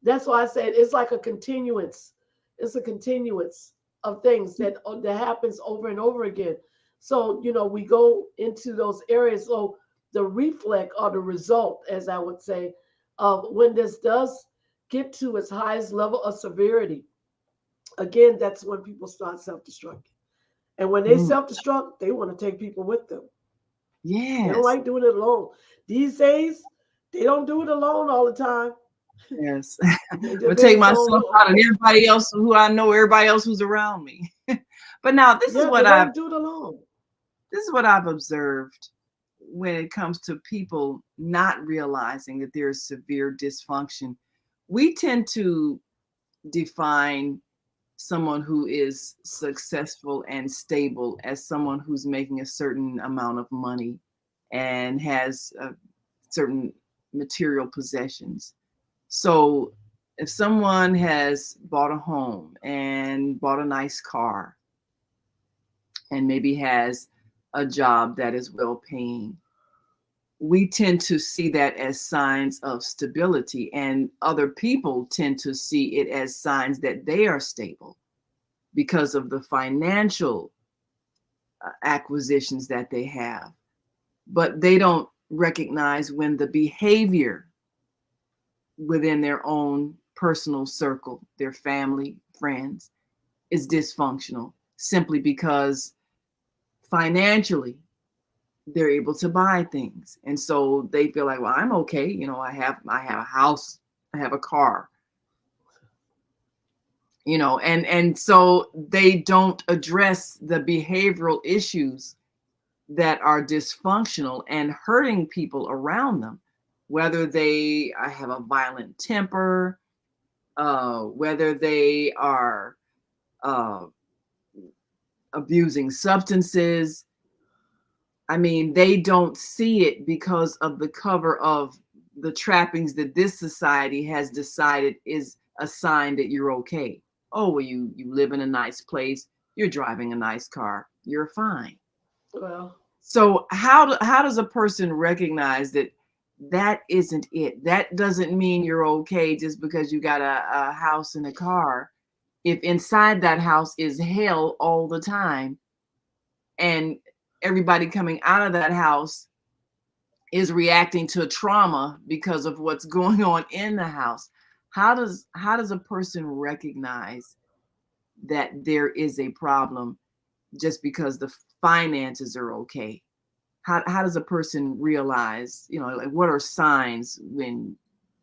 That's why I said it's like a continuance. It's a continuance of things that happens over and over again. So we go into those areas. So the reflect or the result, as I would say, of when this does get to its highest level of severity, again, that's when people start self-destructing. And when they Mm. self-destruct, they want to take people with them. They don't Yes. like doing it alone. These days, they don't do it alone all the time. Yes. They I'm just gonna they take just myself don't. out and everybody else who I know, everybody else who's around me. But now Yeah, they don't do it alone. this is what I've observed when it comes to people not realizing that there's severe dysfunction. We tend to define someone who is successful and stable as someone who's making a certain amount of money. and has certain material possessions. So if someone has bought a home and bought a nice car and maybe has a job that is well paying, we tend to see that as signs of stability, and other people tend to see it as signs that they are stable because of the financial acquisitions that they have. But they don't recognize when the behavior within their own personal circle, their family, friends, is dysfunctional simply because financially they're able to buy things. And so they feel like, well, I'm okay. I have a house, I have a car, and so they don't address the behavioral issues that are dysfunctional and hurting people around them, whether they have a violent temper, whether they are uh, abusing substances. I mean, they don't see it because of the cover of the trappings that this society has decided is a sign that you're okay. Oh, well, you live in a nice place, you're driving a nice car, you're fine. Well, So how does a person recognize that that isn't it? That doesn't mean you're okay just because you got a house and a car. If inside that house is hell all the time, and everybody coming out of that house is reacting to trauma because of what's going on in the house, how does a person recognize that there is a problem just because the finances are okay? How does a person realize, like, what are signs when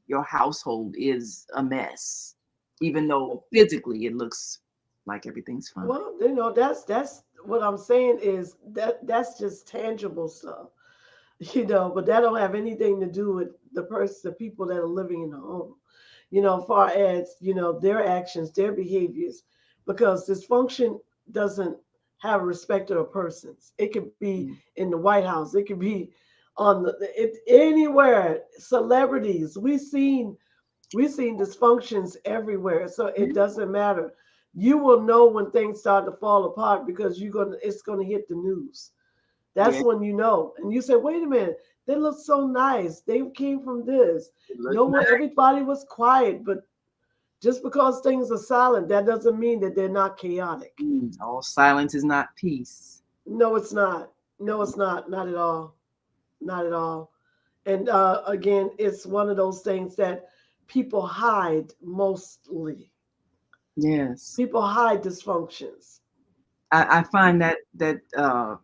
your household is a mess, even though physically it looks like everything's fine? well, that's what I'm saying is that's just tangible stuff, but that don't have anything to do with the people that are living in the home, far as, their actions, their behaviors, because dysfunction doesn't have respect of persons. It could be Mm. in the White House, it could be anywhere, celebrities. We've seen dysfunctions everywhere, so it doesn't matter. You will know when things start to fall apart because it's gonna hit the news. That's Yeah, when you know. And you say, wait a minute, they look so nice. They came from this. it looks No one, everybody was quiet, but just because things are silent, that doesn't mean that they're not chaotic. nice. All silence is not peace. No, it's not. No, it's not. Not at all. Not at all. And again, it's one of those things that people hide mostly. Yes, People hide dysfunctions. I find that a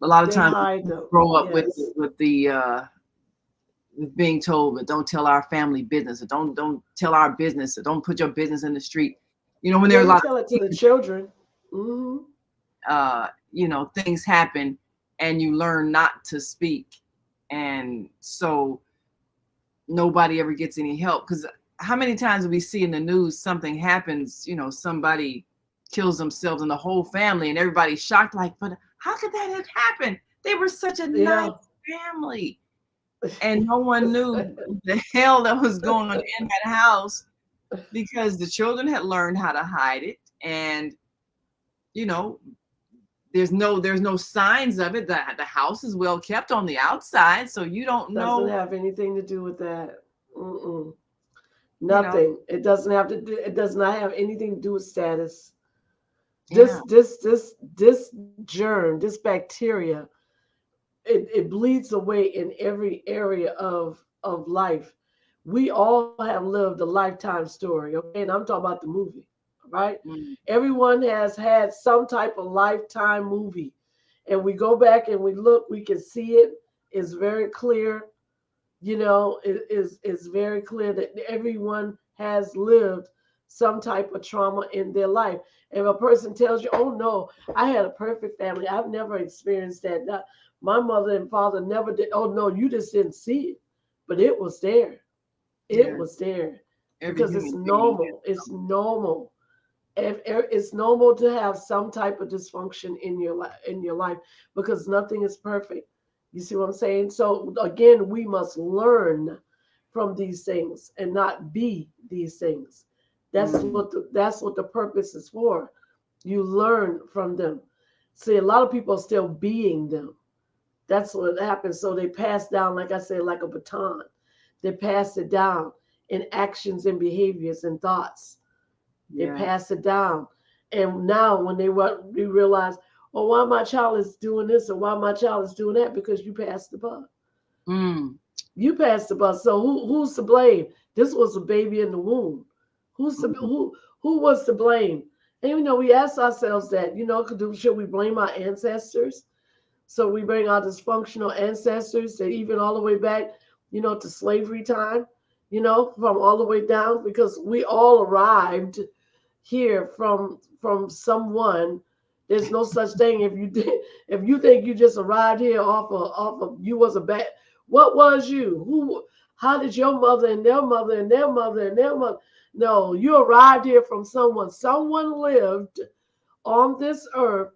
lot of They times hide we them. grow up with Yes. with the with being told, but don't tell our family business, or don't tell our business, or don't put your business in the street. When Yeah, there are a you lot tell it to the of children. Hmm. things happen and you learn not to speak, and so nobody ever gets any help. Because how many times do we see in the news something happens, somebody kills themselves in the whole family, and everybody's shocked, like, but how could that have happened? They were such a nice Yeah. family, and no one knew the hell that was going on in that house because the children had learned how to hide it. And you know there's no signs of it. The house is well kept on the outside, so you don't Doesn't know. have anything to do with that. Mm-mm. you know Nothing. It doesn't have to do. It does not have anything to do with status. yeah. This germ, this bacteria, it bleeds away in every area of life. We all have lived a lifetime story, okay? And I'm talking about the movie, right? Mm, Everyone has had some type of lifetime movie. And we go back and we look, we can see it. It's very clear, it is very clear that everyone has lived some type of trauma in their life. If a person tells you, oh no, I had a perfect family, I've never experienced that. My mother and father never did. Oh no, you just didn't see it, but it was there. It yeah, was there every because it's human being normal. It's normal. It's normal to have some type of dysfunction in your life because nothing is perfect. You see what I'm saying? So again, we must learn from these things and not be these things. Mm. That's what the purpose is for. You learn from them. See, a lot of people are still being them. That's what happens. So they pass down, like I said, like a baton. They pass it down in actions and behaviors and thoughts. They Yeah. pass it down. And now when we realize, oh, why my child is doing this or why my child is doing that, because you passed the buck. Mm. You passed the bus. So who's to blame? This was a baby in the womb. Mm. Who was to blame? And we ask ourselves that, should we blame our ancestors? So we bring our dysfunctional ancestors that even all the way back, to slavery time, from all the way down, because we all arrived here from someone. There's no such thing. If you think you just arrived here off of you was a bad, what was you? How did your mother and their mother and their mother and their mother? No, you arrived here from someone. Someone lived on this earth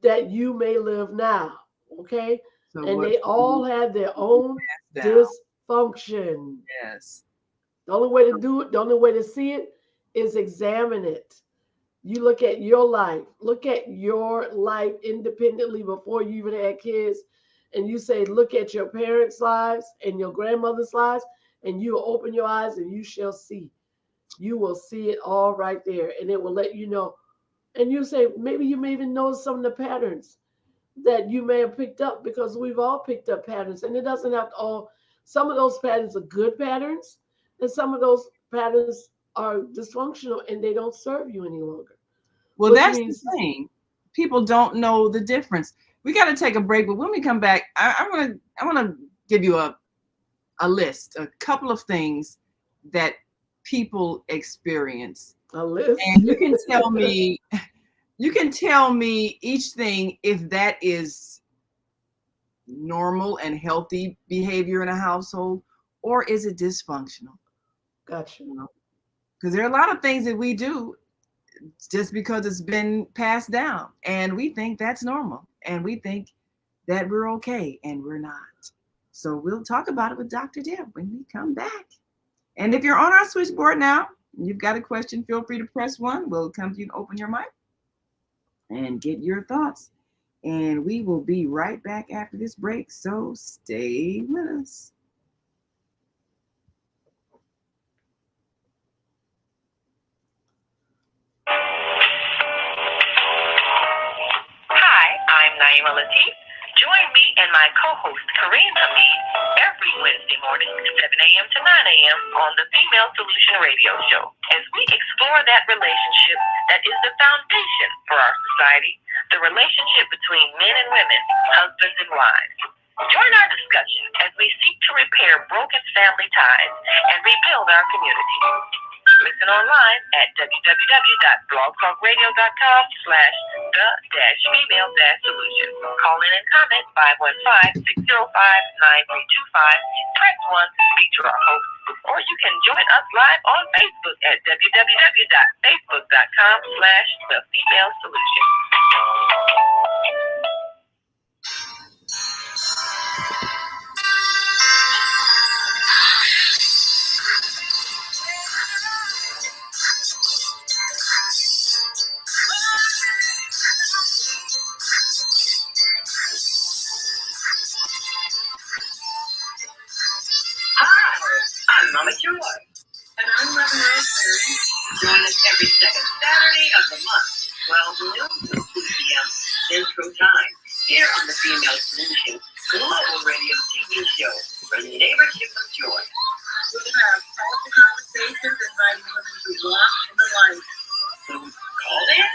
that you may live now. Okay? So And what they all had their own down? dysfunction. Yes. The only way to do it, the only way to see it is examine it. You look at your life, look at your life independently before you even had kids, and you say, look at your parents' lives and your grandmother's lives, and you will open your eyes and you shall see. You will see it all right there, and it will let you know. And you say, maybe you may even know some of the patterns that you may have picked up, because we've all picked up patterns, and it doesn't have to all. Some of those patterns are good patterns, and some of those patterns are dysfunctional and they don't serve you any longer, Well, which that's the means thing. People don't know the difference. We got to take a break, but when we come back, I want to give you a list, a couple of things that people experience, a list. and you can tell me each thing if that is normal and healthy behavior in a household, or is it dysfunctional? Gotcha. You know, because there are a lot of things that we do just because it's been passed down, and we think that's normal, and we think that we're okay, and we're not. So we'll talk about it with Dr. Deb when we come back. And if you're on our switchboard now, and you've got a question, feel free to press one. We'll come to you and open your mic and get your thoughts. And we will be right back after this break. So stay with us. Hi, I'm Naima Latif. Join me and my co-host Kareem Hamid every Wednesday morning, 7 a.m. to 9 a.m. on the Female Solution Radio Show, as we explore that relationship that is the foundation for our society, the relationship between men and women, husbands and wives. Join our discussion as we seek to repair broken family ties and rebuild our community. Listen online at www.blogtalkradio.com/the-female-solution. Call in and comment 515-605-9325. Press 1 to speak to our host. Or you can join us live on Facebook at www.facebook.com/the-female-solution. Hi, I'm Mama Joy. And I'm Reverend Rosemary. Join us every second Saturday of the month, 12 noon to 2 p.m. Central Time, here on the Female Solution Global Radio TV show for the neighborhood of joy. We have powerful conversations inviting women to walk in the light. So call in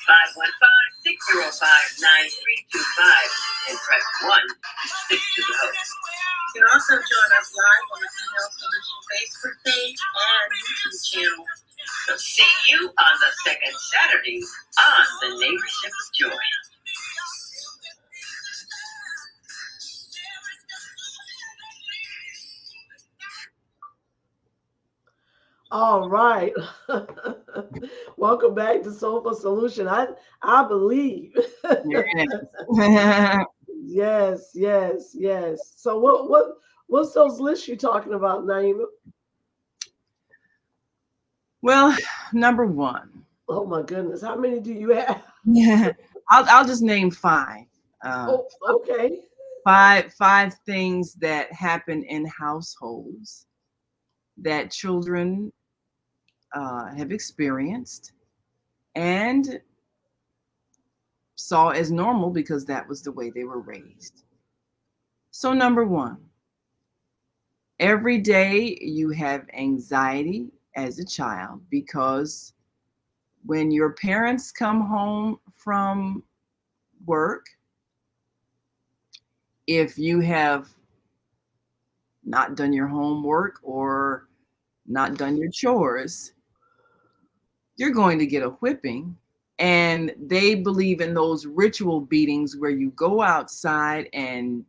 515-605-9325 and press 1 to speak to the host. You can also join us live on the Female Solution Facebook page and YouTube channel. So see you on the second Saturday on the Neighborship of Joy. All right. Welcome back to Soulful Solution. I believe There it is. Yes, yes, yes. So what's those lists you talking about, Naima? Well, number one, Oh my goodness, how many do you have? I'll just name five. Uh, Oh, okay. five things that happen in households that children have experienced and saw as normal because that was the way they were raised. So, number one, every day you have anxiety as a child because when your parents come home from work, if you have not done your homework or not done your chores, you're going to get a whipping. And they believe in those ritual beatings where you go outside and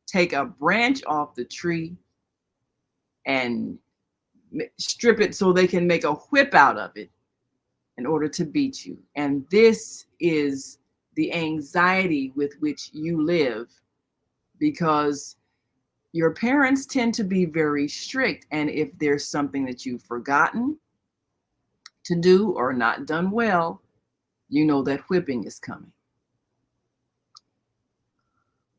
take a branch off the tree and strip it so they can make a whip out of it in order to beat you. And this is the anxiety with which you live because your parents tend to be very strict. And if there's something that you've forgotten to do or not done well, you know that whipping is coming.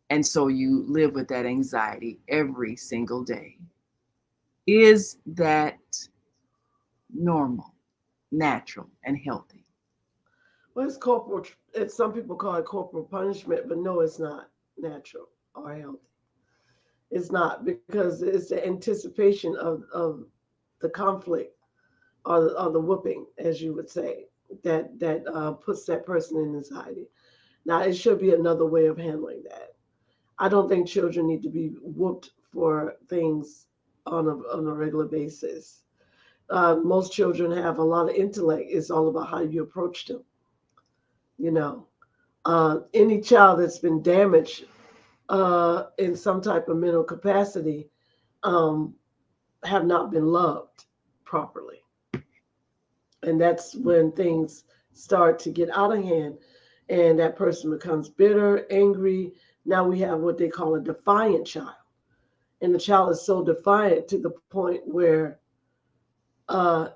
And so you live with that anxiety every single day. Is that normal, natural, and healthy? Well, it's corporal. It's some people call it corporal punishment, but no, it's not natural or healthy. It's not because it's the anticipation of the conflict or the whooping, as you would say, that puts that person in anxiety. Now, it should be another way of handling that. I don't think children need to be whooped for things on a regular basis. Most children have a lot of intellect. It's all about how you approach them. You know, any child that's been damaged in some type of mental capacity um, have not been loved properly, and that's when things start to get out of hand, and that person becomes bitter, angry. Now we have what they call a defiant child, and the child is so defiant to the point where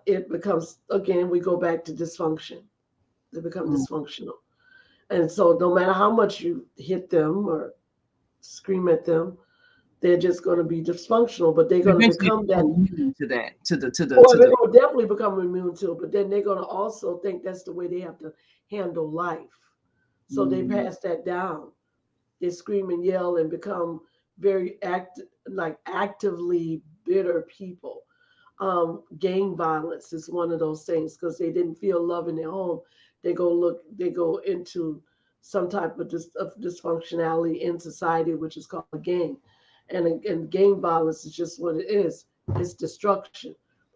it becomes, again, we go back to dysfunction. They become Mm. dysfunctional. And so no matter how much you hit them or scream at them, they're just going to be dysfunctional, but they're going to Eventually become that, become immune to that, or to they're the. going to definitely become immune to it, but then they're going to also think that's the way they have to handle life. So they Mm, pass that down. They scream and yell and become very actively bitter people. Gang violence is one of those things because they didn't feel love in their home. They go into some type of, of dysfunctionality in society, which is called a gang. And gang violence is just what it is. It's destruction.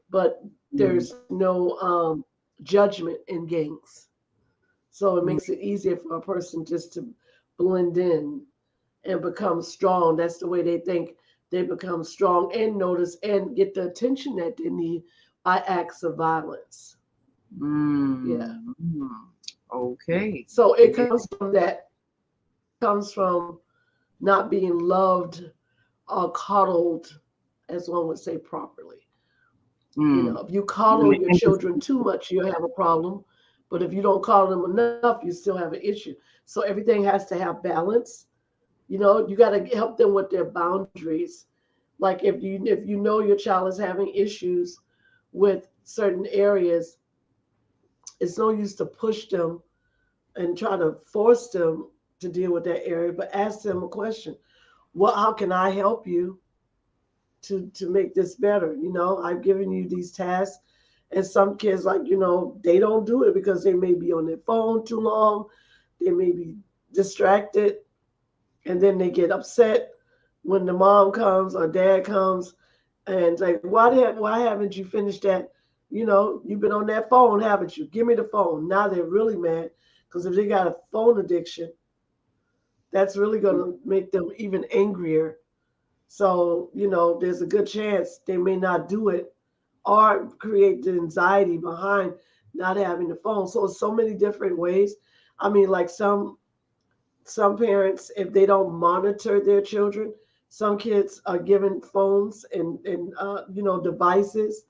But mm, there's no judgment in gangs. So it mm, makes it easier for a person just to blend in and become strong. That's the way they think they become strong and notice and get the attention that they need by acts of violence. Yeah. mm, mm. Okay. So I it get comes from that, comes from not being loved or coddled, as one would say, properly. You mm. know, if you And coddle the your children empathy. too much, you have a problem. But if you don't coddle them enough, you still have an issue. So everything has to have balance. You know, you got to help them with their boundaries. Like if you know your child is having issues with certain areas, it's no use to push them and try to force them to deal with that area, but ask them a question. What how can I help you to make this better? You know, I've given you these tasks. And some kids, like, you know, they don't do it because they may be on their phone too long. They may be distracted, and then they get upset when the mom comes or dad comes and like, why haven't you finished that? You know, you've been on that phone, haven't you? Give me the phone. Now they're really mad because if they got a phone addiction, that's really going to make them even angrier. So, you know, there's a good chance they may not do it or create the anxiety behind not having the phone. So, it's so many different ways. I mean, like some Some parents, if they don't monitor their children, some kids are given phones and devices,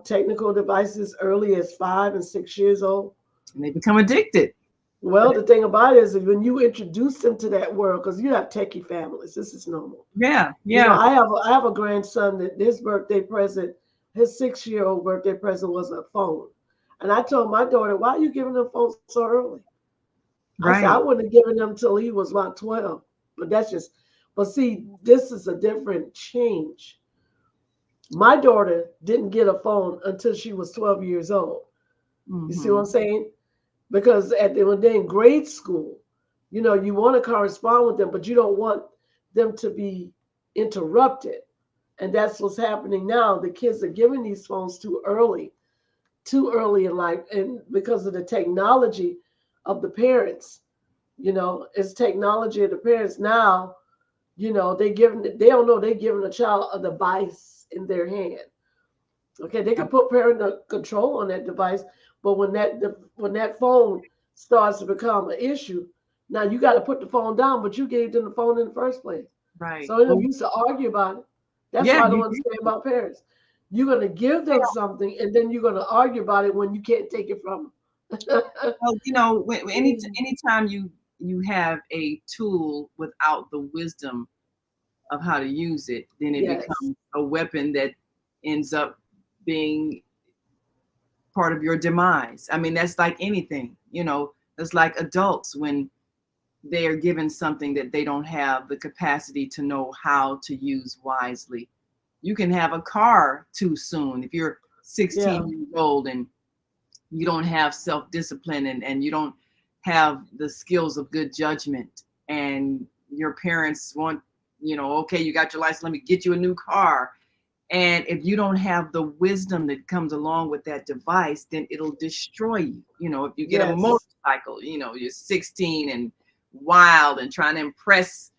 technical devices, early as 5 and 6 years old. And they become addicted. Well, the thing about it is that when you introduce them to that world, because you have techie families, this is normal. Yeah, You know, yeah. I have a grandson that his birthday present, his 6-year-old birthday present was a phone. And I told my daughter, why are you giving them phones so early? I said, I Right. wouldn't have given them till he was about 12. But that's just, but see, this is a different change. My daughter didn't get a phone until she was 12 years old. You see what I'm Hmm. saying? Because when they're in grade school, you want to correspond with them, but you don't want them to be interrupted. And that's what's happening now. The kids are giving these phones too early in life, and because of the technology of the parents, it's technology of the parents now. They don't know they're giving a child a device in their hand. Okay, they can put parental control on that device, but when that phone starts to become an issue, now you got to put the phone down. But you gave them the phone in the first place, Right. so they Well, used to argue about it. That's yeah, what I don't you understand about parents. You're gonna give them something, and then you're gonna argue about it when you can't take it from them. well, anytime you have a tool without the wisdom of how to use it, then it Yes. becomes a weapon that ends up being part of your demise. I mean, that's like anything, it's like adults when they are given something that they don't have the capacity to know how to use wisely. You can have a car too soon. If you're Yeah. 16 years old and you don't have self-discipline and you don't have the skills of good judgment, and your parents want, okay, you got your license, let me get you a new car. And if you don't have the wisdom that comes along with that device, then it'll destroy you. If you get a Yes. motorcycle, you're 16 and wild and trying to impress,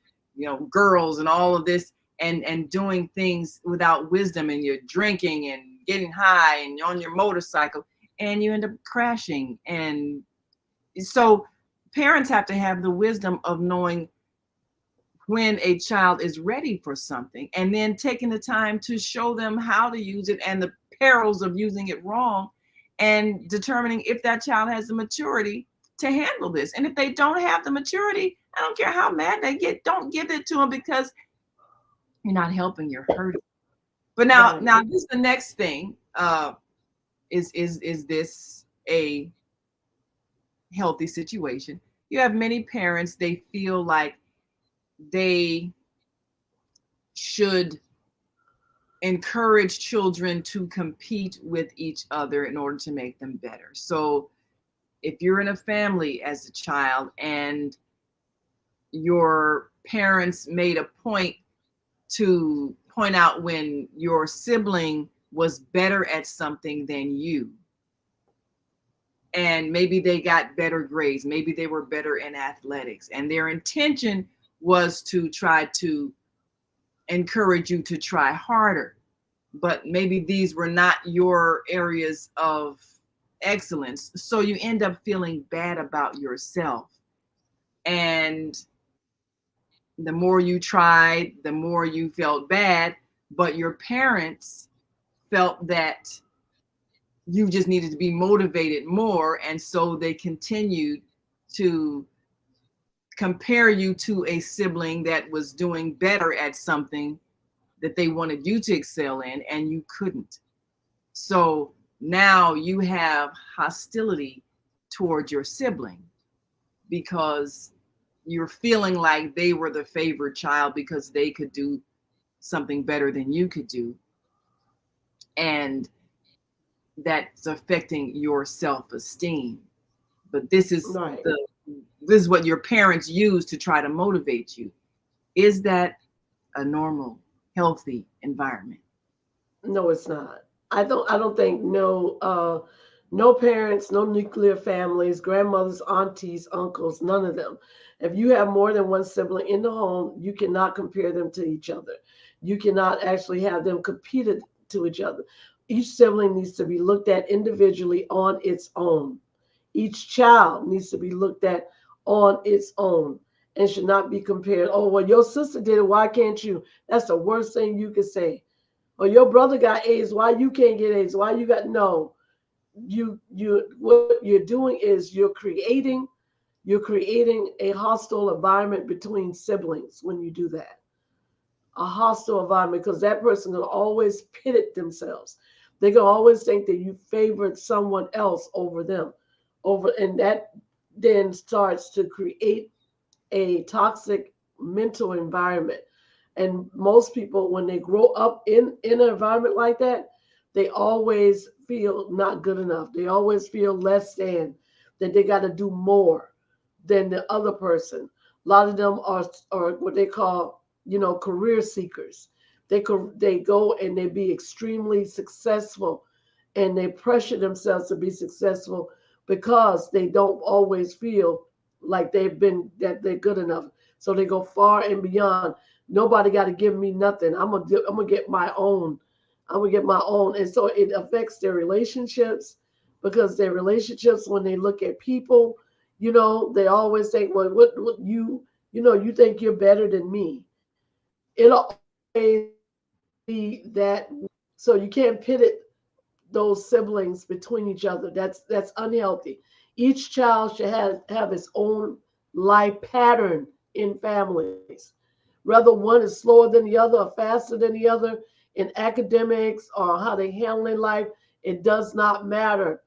girls and all of this, and doing things without wisdom, and you're drinking and getting high and you're on your motorcycle and you end up crashing. And so parents have to have the wisdom of knowing when a child is ready for something, and then taking the time to show them how to use it and the perils of using it wrong, and determining if that child has the maturity to handle this. And if they don't have the maturity, I don't care how mad they get, don't give it to them, because you're not helping, you're hurting. But now Right. now this is the next thing. Is this a healthy situation? You have many parents, they feel like they should encourage children to compete with each other in order to make them better. So if you're in a family as a child and your parents made a point to point out when your sibling was better at something than you, and maybe they got better grades, maybe they were better in athletics, and their intention was to try to encourage you to try harder, but maybe these were not your areas of excellence. So you end up feeling bad about yourself. And the more you tried, the more you felt bad. But your parents felt that you just needed to be motivated more. And so they continued to compare you to a sibling that was doing better at something that they wanted you to excel in, and you couldn't. So now you have hostility towards your sibling because you're feeling like they were the favored child because they could do something better than you could do. And that's affecting your self-esteem. But Right. this is what your parents use to try to motivate you. Is that a normal, healthy environment? No, it's not. I don't think no parents, no nuclear families, grandmothers, aunties, uncles, none of them. If you have more than one sibling in the home, you cannot compare them to each other. You cannot actually have them compete to each other. Each sibling needs to be looked at individually on its own. Each child needs to be looked at on its own and should not be compared. Oh, well, your sister did it. Why can't you? That's the worst thing you could say. Or your brother got AIDS. Why you can't get AIDS? Why you got no? You what you're doing is you're creating a hostile environment between siblings when you do that. A hostile environment because that person will always pit it themselves. They can always think that you favored someone else over them, over, and that then starts to create a toxic mental environment. And most people, when they grow up in an environment like that, they always feel not good enough. They always feel less than, that they got to do more than the other person. A lot of them are what they call, career seekers. They go and they be extremely successful, and they pressure themselves to be successful because they don't always feel like that they're good enough. So they go far and beyond. Nobody got to give me nothing. I'm gonna get my own. I'm gonna get my own, and so it affects their relationships, because their relationships, when they look at people, they always think, well, what you think you're better than me. It'll always be that. So you can't pit it those siblings between each other. That's unhealthy. Each child should have its own life pattern in families. Whether one is slower than the other or faster than the other in academics or how they handle in life, it does not matter.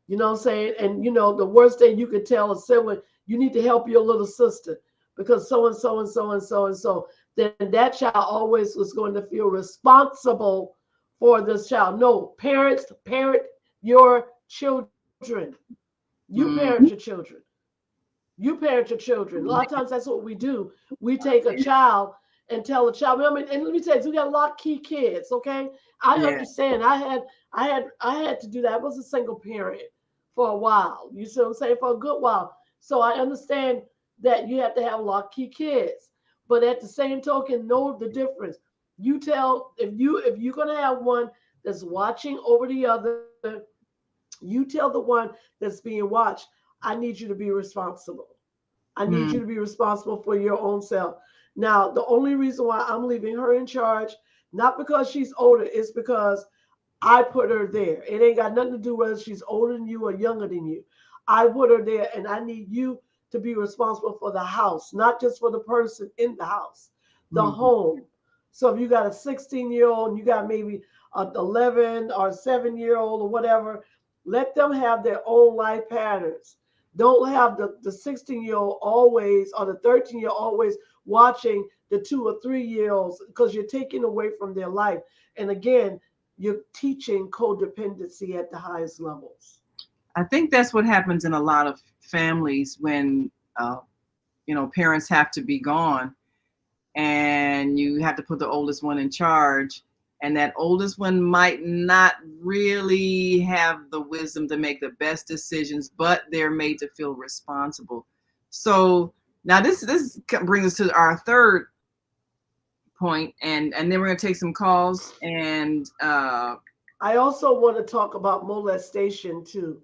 You know what I'm saying? And the worst thing you could tell a sibling, you need to help your little sister because so and so and so and so and so. Then that child always was going to feel responsible for this child. No, parents, parent your children. You parent your children. You parent your children. A lot of times that's what we do. We take a child and tell a child. I mean, and let me tell you, we got a lot of key kids. Okay, I Yeah. understand. I had to do that. I was a single parent for a while. You see what I'm saying? For a good while. So I understand that you have to have a lot of key kids. But at the same token, know the difference. You tell if you're gonna have one that's watching over the other, you tell the one that's being watched, I need you to be responsible. I need you Mm, to be responsible for your own self. Now, the only reason why I'm leaving her in charge, not because she's older, is because I put her there. It ain't got nothing to do whether she's older than you or younger than you. I put her there, and I need you to be responsible for the house, not just for the person in the house, the mm. home. So if you got a 16-year-old and you got maybe an 11 or 7-year-old or whatever, let them have their own life patterns. Don't have the 16-year-old always or the 13-year-old always watching the 2 or 3-year-olds, because you're taking away from their life. And again, you're teaching codependency at the highest levels. I think that's what happens in a lot of families when parents have to be gone and you have to put the oldest one in charge, and that oldest one might not really have the wisdom to make the best decisions, but they're made to feel responsible. So now this brings us to our third point, and then we're going to take some calls. And I also want to talk about molestation too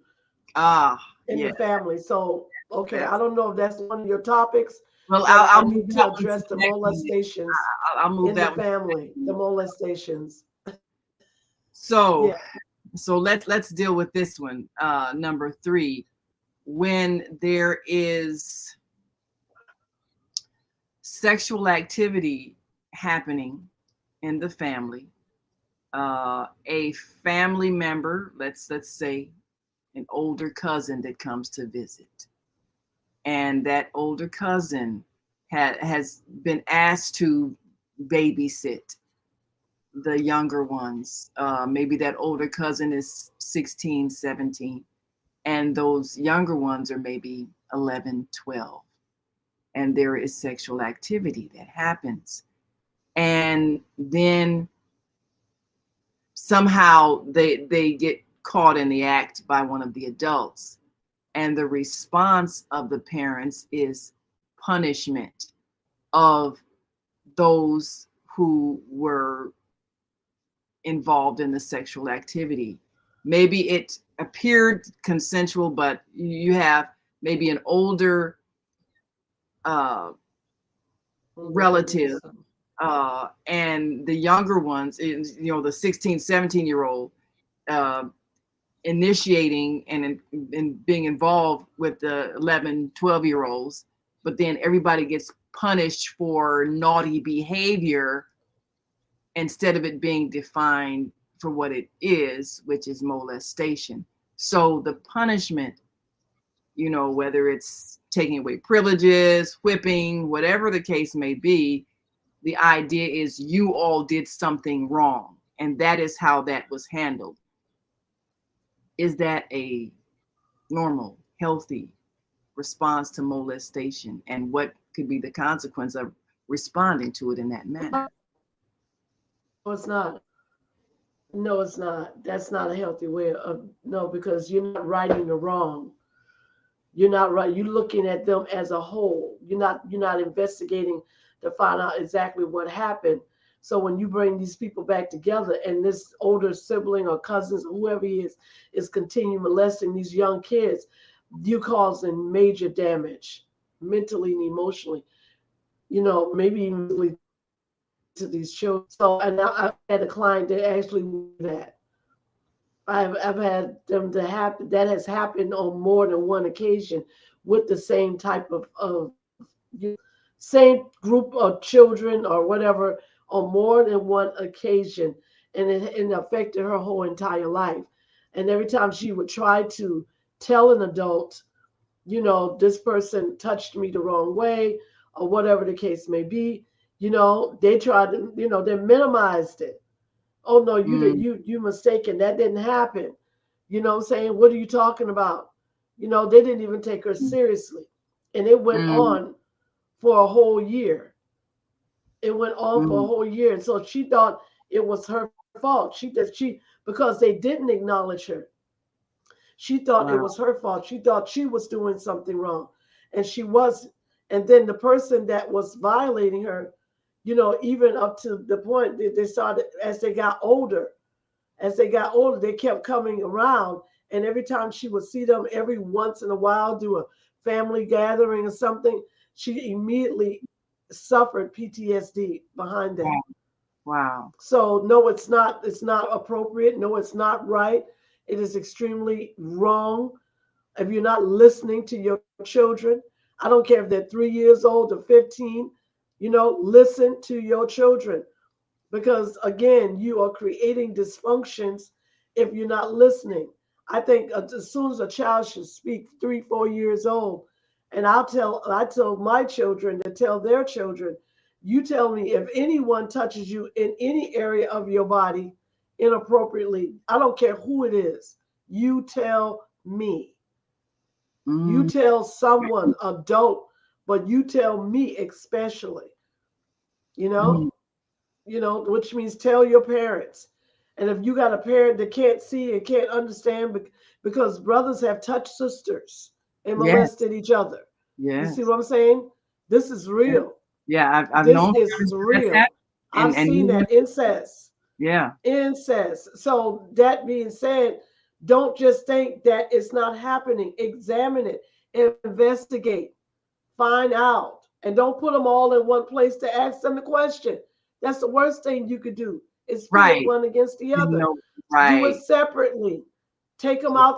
in yeah, the family. So, okay, I that's, don't know if that's one of your topics, well, but I'll I move need to that one to address the the next one. molestations I'll move in the that one. family, the molestations. So Yeah. let's deal with this one. Number three, when there is sexual activity happening in the family, a family member, let's say an older cousin that comes to visit, and that older cousin has been asked to babysit the younger ones. Maybe that older cousin is 16, 17, and those younger ones are maybe 11, 12. And there is sexual activity that happens. And then somehow they get caught in the act by one of the adults. And the response of the parents is punishment of those who were involved in the sexual activity. Maybe it appeared consensual, but you have maybe an older uh, Mm, relative, and the younger ones, the 16, 17-year old, uh, initiating and being involved with the 11, 12-year olds, but then everybody gets punished for naughty behavior instead of it being defined for what it is, which is molestation. So the punishment, whether it's taking away privileges, whipping, whatever the case may be, the idea is you all did something wrong. And that is how that was handled. Is that a normal, healthy response to molestation? And what could be the consequence of responding to it in that manner? no, it's not. No, it's not. That's not a healthy way of no, because you're not righting the wrong. You're not right. You're looking at them as a whole. You're not investigating to find out exactly what happened. So when you bring these people back together and this older sibling or cousins or whoever he is continuing molesting these young kids, you causing major damage mentally and emotionally. Maybe even physically to these children. So and I had a client that actually that. I've had them to happen. That has happened on more than one occasion with the same type of same group of children or whatever on more than one occasion, and it affected her whole entire life. And every time she would try to tell an adult, this person touched me the wrong way or whatever the case may be, they tried to, they minimized it. Oh no, you did Mm, you mistaken. That didn't happen. You know what I'm saying? What are you talking about? They didn't even take her seriously. And it went mm, on for a whole year. It went on for a mm. whole year. And so she thought it was her fault. She because they didn't acknowledge her. She thought it Wow. was her fault. She thought she was doing something wrong. And she was. And then the person that was violating her, even up to the point that they started as they got older, they kept coming around. And every time she would see them every once in a while, do a family gathering or something, she immediately suffered PTSD behind that. Wow. Wow. So no, it's not appropriate. No, it's not right. It is extremely wrong. If you're not listening to your children, I don't care if they're 3 years old or 15, listen to your children because again you are creating dysfunctions if you're not listening. I think as soon as a child should speak 3 4 years old, and I tell my children to tell their children, you tell me if anyone touches you in any area of your body inappropriately, I don't care who it is, you tell me. You Mm, tell someone adult, but you tell me especially, you know mm. which means tell your parents. And if you got a parent that can't see and can't understand, because brothers have touched sisters and Yes. molested each other. You see Yes. what I'm saying? This is Yes. real. Yeah. I've This known is friends where that's real. happened. I've And seen even, that incest. yeah. Incest. So that being said, don't just think that it's not happening. Examine it, investigate, find out, and don't put them all in one place to ask them the question. That's the worst thing you could do is pit Right. one against the You other. know, Do it right. separately. Take them Yeah. Yeah.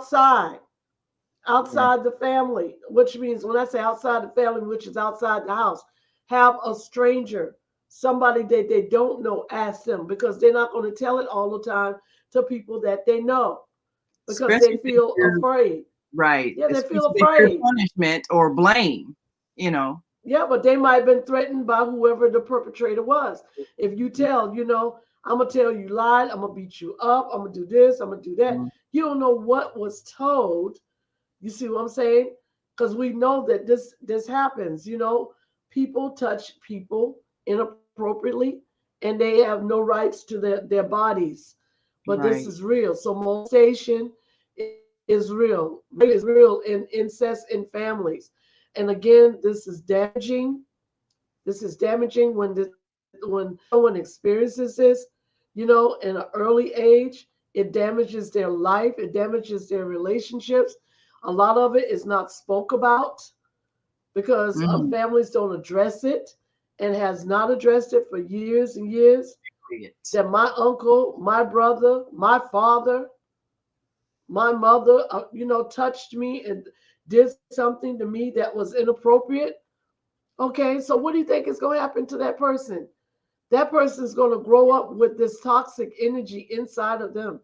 outside the family, which means when I say outside the family, which is outside the house, have a stranger, somebody that they don't know, ask them because they're not going to tell it all the time to people that they know because they Especially if feel you're afraid. right. Yeah, they feel Especially if you're afraid. punishment or blame, you know. Yeah, but they might have been threatened by whoever the perpetrator was. If you tell, I'm gonna tell you lied, I'm gonna beat you up, I'm gonna do this, I'm gonna do that. Mm, You don't know what was told. You see what I'm saying? Because we know that this happens. People touch people inappropriately, and they have no rights to their bodies. But this right. is real. So molestation is real. Is real in incest in families. And again, this is damaging. This is damaging when someone experiences this, in an early age. It damages their life. It damages their relationships. A lot of it is not spoke about. because Mhm. families don't address it and has not addressed it for years and years. That my uncle, my brother, my father, my mother, touched me and did something to me that was inappropriate. Okay, so what do you think is going to happen to that person? That person is going to grow up with this toxic energy inside of them,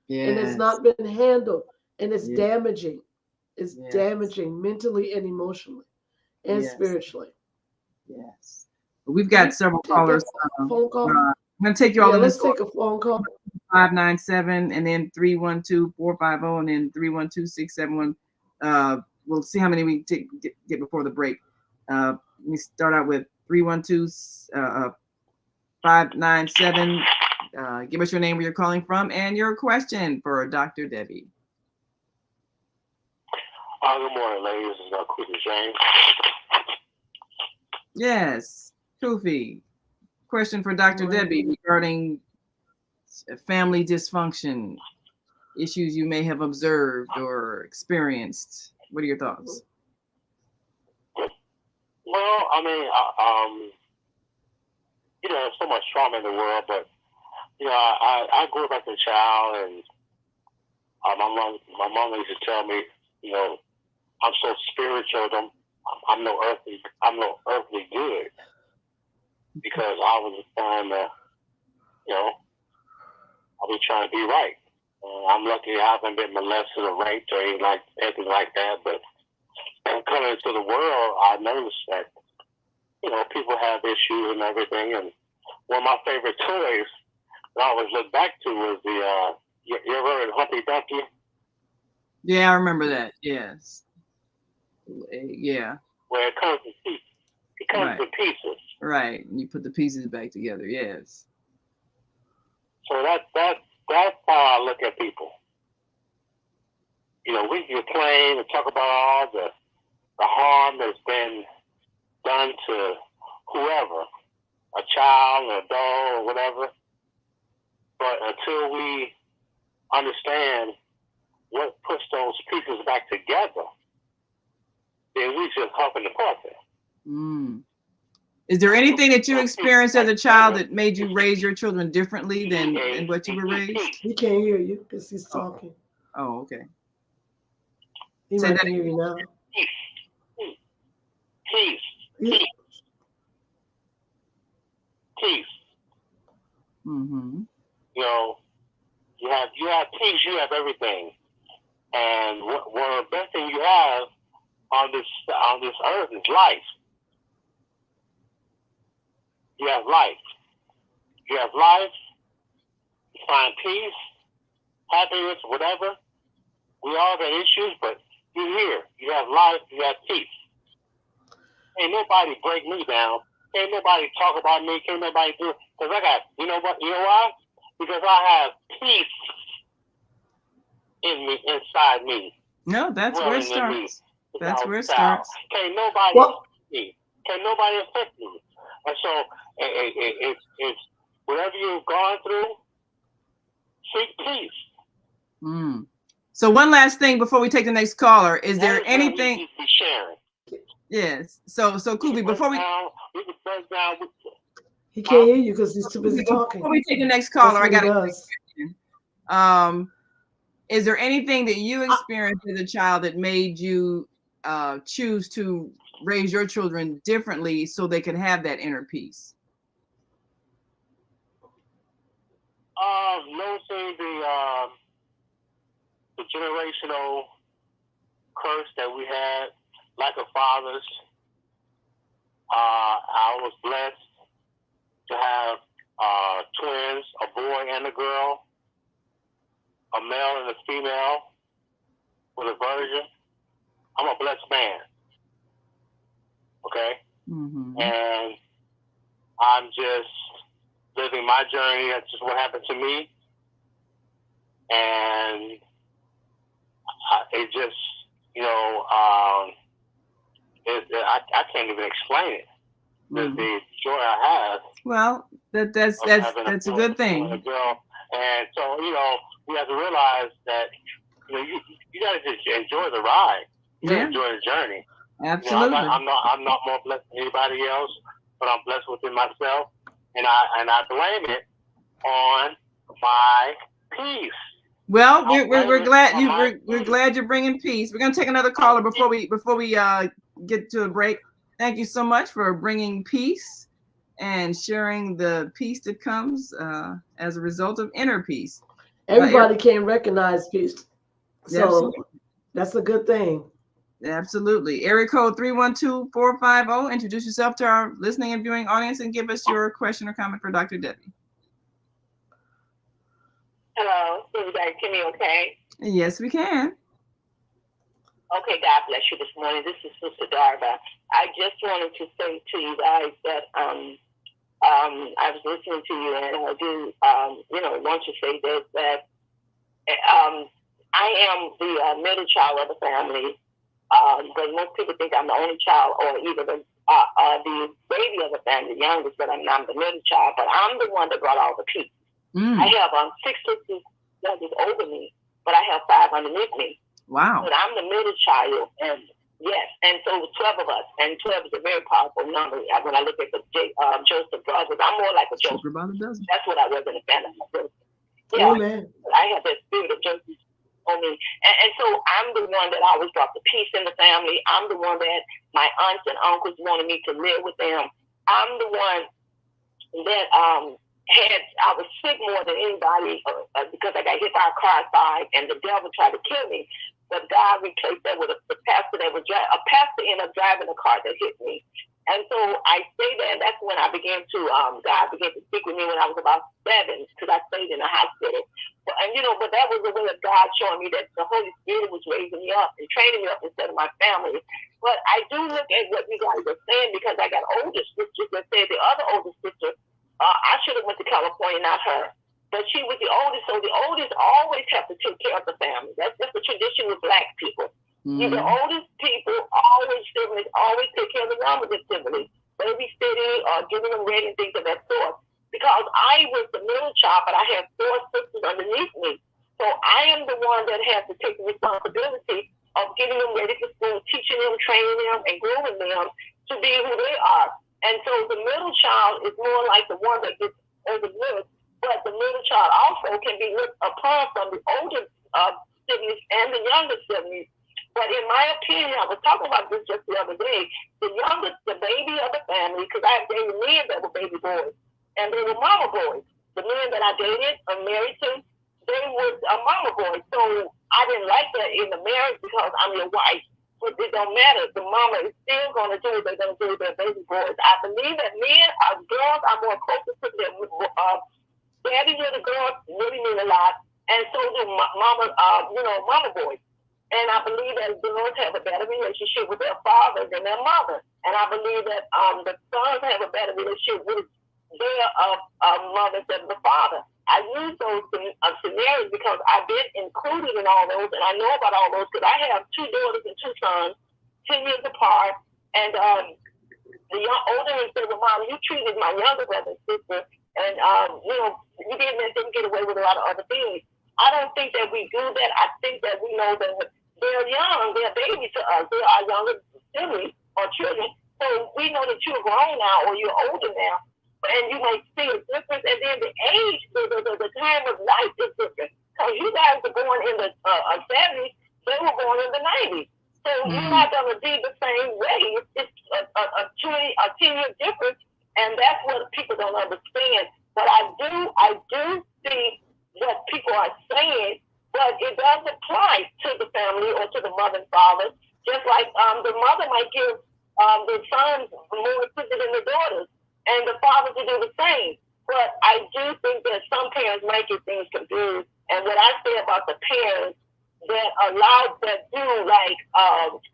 and it's Yes. not been handled, and it's Yes. damaging. It's Yes. damaging mentally and emotionally and Yes. spiritually. Yes. We've Can got we several take a callers. phone call? I'm going to take you all Yeah, in this let's order. take a phone call. 597 and then 312-450 and then 312-671. We'll see how many we get before the break. Let me start out with 312-597. Give us your name, where you're calling from, and your question for Dr. Debbie. Good morning, ladies. This is Kofi James. Yes, Kofi. Question for Dr. Debbie regarding family dysfunction, issues you may have observed or experienced. What are your thoughts? Well, I mean, there's so much trauma in the world, but I grew up as a child, and my mom used to tell me, I'm so spiritual. I'm no earthly good, because I was trying to, I was trying to be right. I'm lucky I haven't been molested or raped or anything like that, but coming into the world, I noticed that, people have issues and everything. And one of my favorite toys that I always look back to was you ever heard of Humpty Dumpty? Yeah, I remember that. Yes. Yeah. Where it comes in pieces. It comes in pieces. Right. You put the pieces back together. Yes. So that's how I look at people. We can complain and talk about all the harm that's been done to whoever, a child, an adult, or whatever. But until we understand what puts those pieces back together, then we just huffing the puffing. Mm. Is there anything that you experienced as a child that made you raise your children differently than what you were raised? He can't hear you because he's talking. Oh, okay. He might can hear you now. Peace. Mm-hmm. You have peace. You have everything. And one of the best things you have on this earth is life. You have life. You have life. You find peace, happiness, whatever. We all got issues, but you're here. You have life. You have peace. Ain't nobody break me down. Ain't nobody talk about me. Can't nobody do it. Because I got, you know what? You know why? Because I have peace in me, inside me. No, that's where it starts. That's where it starts. Can't nobody affect me. Can't nobody affect me. And so, if whatever you've gone through, seek peace. Mm. So one last thing before we take the next caller, is there anything? We sharing. Yes. So Kofi, before we break down. He can't hear you because he's too busy talking. Before we take the next caller, I got to. Is there anything that you experienced as a child that made you choose to raise your children differently so they can have that inner peace? Noticing the generational curse that we had, lack of fathers. I was blessed to have twins, a boy and a girl, a male and a female with a virgin. I'm a blessed man. Okay? Mm-hmm. And I'm just living my journey. That's just what happened to me. And it just, I can't even explain it. Mm-hmm. The joy I have. Well, that's a good thing. And so, we have to realize that, you got to just enjoy the ride. You got to enjoy the journey. Absolutely. I'm not more blessed than anybody else, but I'm blessed within myself, and I blame it on my peace. Well, we're glad we're glad you're bringing peace. We're gonna take another caller before we get to a break. Thank you so much for bringing peace and sharing the peace that comes as a result of inner peace. Everybody can't recognize peace, so absolutely. That's a good thing. Absolutely. Area code 312-450. Introduce yourself to our listening and viewing audience and give us your question or comment for Dr. Debbie. Hello, can you guys hear me okay? Yes, we can. Okay, God bless you this morning. This is Sister Darva. I just wanted to say to you guys that I was listening to you, and I do, want to say this, that I am the middle child of the family, but most people think I'm the only child, or either the baby of the family, the youngest, but I'm not the middle child, but I'm the one that brought all the peace. I have 6 sisters that is over me, but I have 5 underneath me. Wow. But I'm the middle child, and yes, and so it was 12 of us, and 12 is a very powerful number. When I look at the Joseph brothers, I'm more like a Joseph. That's what I was in the family. Yeah, Amen. I have that spirit of Joseph on me, and so I'm the one that always brought the peace in the family. I'm the one that my aunts and uncles wanted me to live with them. I'm the one that I was sick more than anybody because I got hit by a car 5, and the devil tried to kill me. But God replaced that with a pastor that was a pastor ended up driving a car that hit me. And so I stayed there, and that's when I began to, God began to speak with me when I was about 7, because I stayed in the hospital. But that was the way of God showing me that the Holy Spirit was raising me up and training me up instead of my family. But I do look at what you guys are saying, because I got older sisters that said the other older sister, I should have went to California, not her. But she was the oldest, so the oldest always have to take care of the family. That's just the tradition with Black people. The oldest people, siblings, always take care of the younger siblings, babysitting or giving them ready and things of that sort. Because I was the middle child, but I had 4 sisters underneath me. So I am the one that has to take the responsibility of getting them ready for school, teaching them, training them, and grooming them to be who they are. And so the middle child is more like the one that gets overlooked, but the middle child also can be looked upon from the older siblings and the younger siblings. But in my opinion, I was talking about this just the other day, the baby of the family, because I dated men that were baby boys, and they were mama boys. The men that I dated or married to, they were mama boys. So I didn't like that in the marriage, because I'm your wife. But it don't matter. The mama is still going to do what they're going to do with their baby boys. I believe that girls are more closer to their daddy to the girls really mean a lot, and so do mama boys. And I believe that girls have a better relationship with their father than their mother. And I believe that the sons have a better relationship with their mother than the father. I use those scenarios because I've been included in all those, and I know about all those because I have 2 daughters and 2 sons, 10 years apart. And the older one said, "Well, Mom, you treated my younger brother and sister, and you didn't let them get away with a lot of other things." I don't think that we do that. I think that we know that they're young, they're babies to us, they're our younger siblings or children. So we know that you're grown now or you're older now, and you may see a difference. And then the age, the time of life is different. So you guys are born in the 70s, they were born in the 90s. So you're not going to be the same way. It's a 10-year difference, and that's what people don't understand. But I do see what people are saying, but it does apply to the family or to the mother and father. Just like the mother might give the sons more attention than the daughters, and the father to do the same. But I do think that some parents might get things confused. And what I say about the parents that do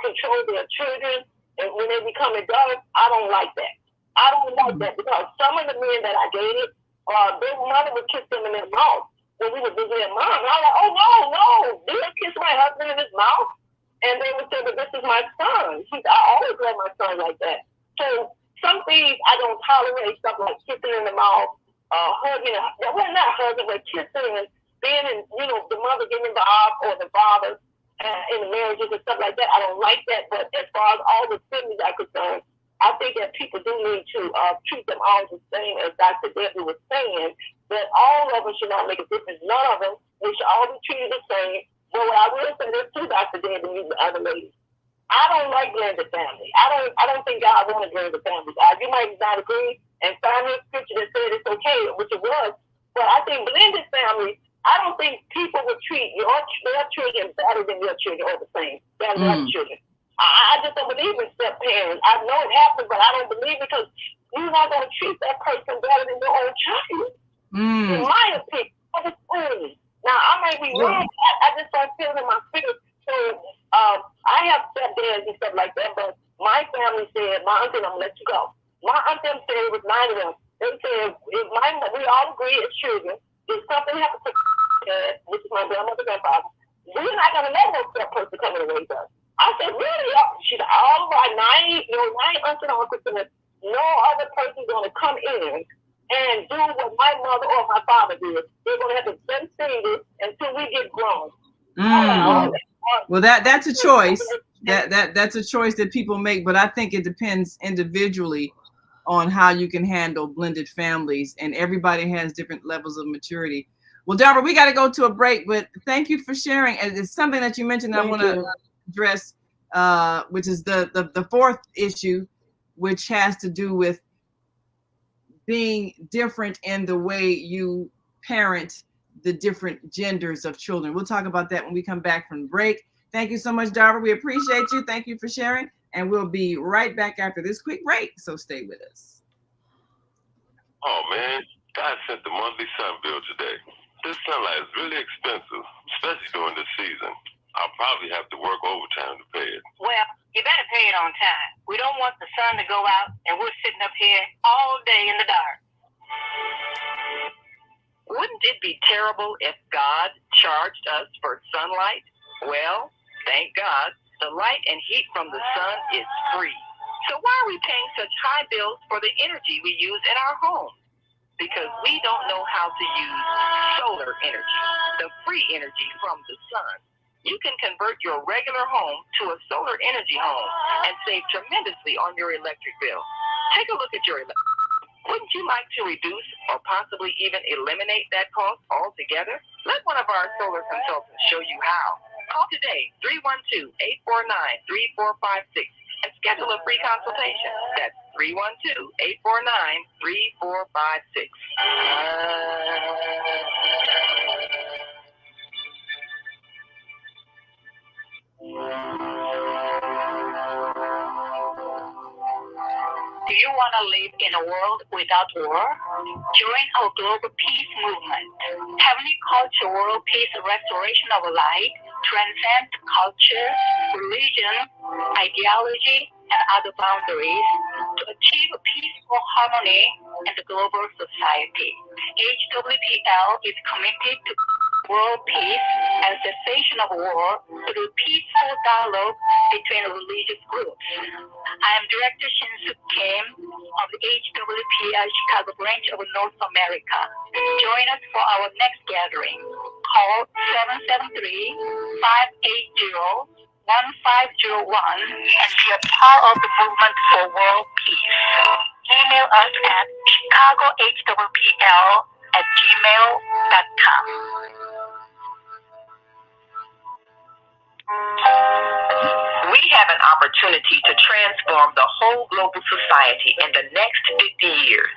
control their children, and when they become adults, I don't like that. I don't like that because some of the men that I dated, their mother would kiss them in their mouth when we were visiting Mom. And I was like, "Oh no, do you kiss my husband in his mouth?" And they would say, "But this is my son." I always let my son like that. So some things I don't tolerate, stuff like kissing in the mouth, hugging. Well, not hugging, but kissing and being in, the mother getting involved or the father. in the marriages and stuff like that. I don't like that. But as far as all the siblings are concerned, I think that people do need to treat them all the same, as Dr. Debbie was saying, that all of us should not make a difference. None of them. We should all be treated the same. But what I will say this too, Dr. Debbie and the other ladies, I don't like blended family. I don't think God wanted blended families. You might not agree and find a scripture that said it's okay, which it was. But I think blended families, I don't think people would treat their children better than your children or the same, than their children. I just don't believe in step parents. I know it happens, but I don't believe it because you're not going to treat that person better than your own child. In my opinion. Now, I may be wrong. I just don't feel in my spirit. So I have stepdads and stuff like that, but my family said, my uncle, I'm going to let you go. My uncle said it was 9 of them. They said, we all agree as children, if something happens to dad, which is my grandmother, grandfather, we're not going to let no step person come and raise us. I said, really? She's all right. 9 aunts and uncles, no other person's going to come in and do what my mother or my father did. They're going to have to sit seated until we get grown. Well, that's a choice. That's a choice that people make, but I think it depends individually on how you can handle blended families, and everybody has different levels of maturity. Well, Deborah, we got to go to a break, but thank you for sharing. And it's something that you mentioned that I want to address, which is the fourth issue, which has to do with being different in the way you parent the different genders of children. We'll talk about that when we come back from break. Thank you so much, Deborah. We appreciate you. Thank you for sharing. And we'll be right back after this quick break. So stay with us. Oh, man. God sent the monthly sun bill today. This sunlight is really expensive, especially during this season. I'll probably have to work overtime to pay it. Well, you better pay it on time. We don't want the sun to go out and we're sitting up here all day in the dark. Wouldn't it be terrible if God charged us for sunlight? Well, thank God, the light and heat from the sun is free. So why are we paying such high bills for the energy we use in our homes? Because we don't know how to use solar energy, the free energy from the sun. You can convert your regular home to a solar energy home and save tremendously on your electric bill. Take a look at your electric. Wouldn't you like to reduce or possibly even eliminate that cost altogether? Let one of our solar consultants show you how. Call today, 312-849-3456, and schedule a free consultation. That's 312-849-3456. Do you want to live in a world without war? Join our global peace movement. Heavenly Culture World Peace Restoration of Light transcends culture, religion, ideology, and other boundaries to achieve peaceful harmony in the global society. HWPL is committed to world peace and cessation of war through peaceful dialogue between religious groups. I am Director Shin-Suk Kim of the HWPL Chicago branch of North America. Join us for our next gathering. Call 773-580-1501 and be a part of the movement for world peace. Email us at chicagohwpl@gmail.com. We have an opportunity to transform the whole global society in the next 50 years.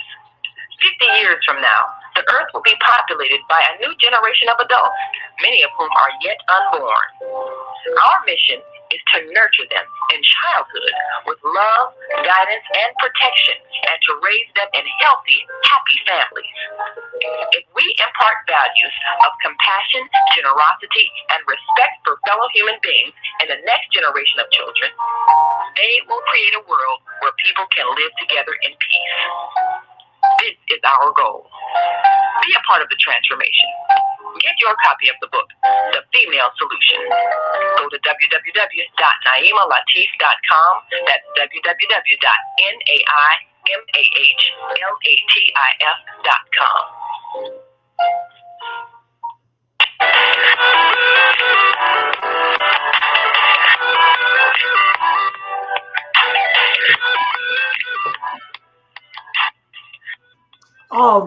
50 years from now, the earth will be populated by a new generation of adults, many of whom are yet unborn. Our mission is to nurture them in childhood with love, guidance, and protection, and to raise them in healthy, happy families. If we impart values of compassion, generosity, and respect for fellow human beings in the next generation of children, they will create a world where people can live together in peace. This is our goal. Be a part of the transformation. Get your copy of the book, The Female Solution. Go to www.naimalatif.com. That's www.naimalatif.com.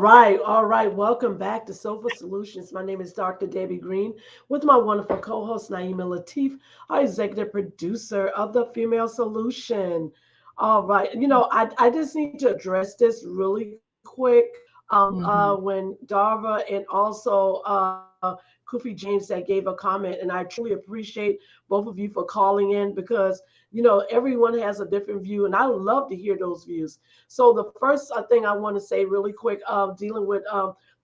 All right. Welcome back to Soulful Solutions. My name is Dr. Debbie Green with my wonderful co-host Naima Latif, our executive producer of the Female Solution. All right. I just need to address this really quick. Mhm. When Darva and also Kofi James that gave a comment, and I truly appreciate both of you for calling in because everyone has a different view, and I love to hear those views. So the first thing I want to say really quick, dealing with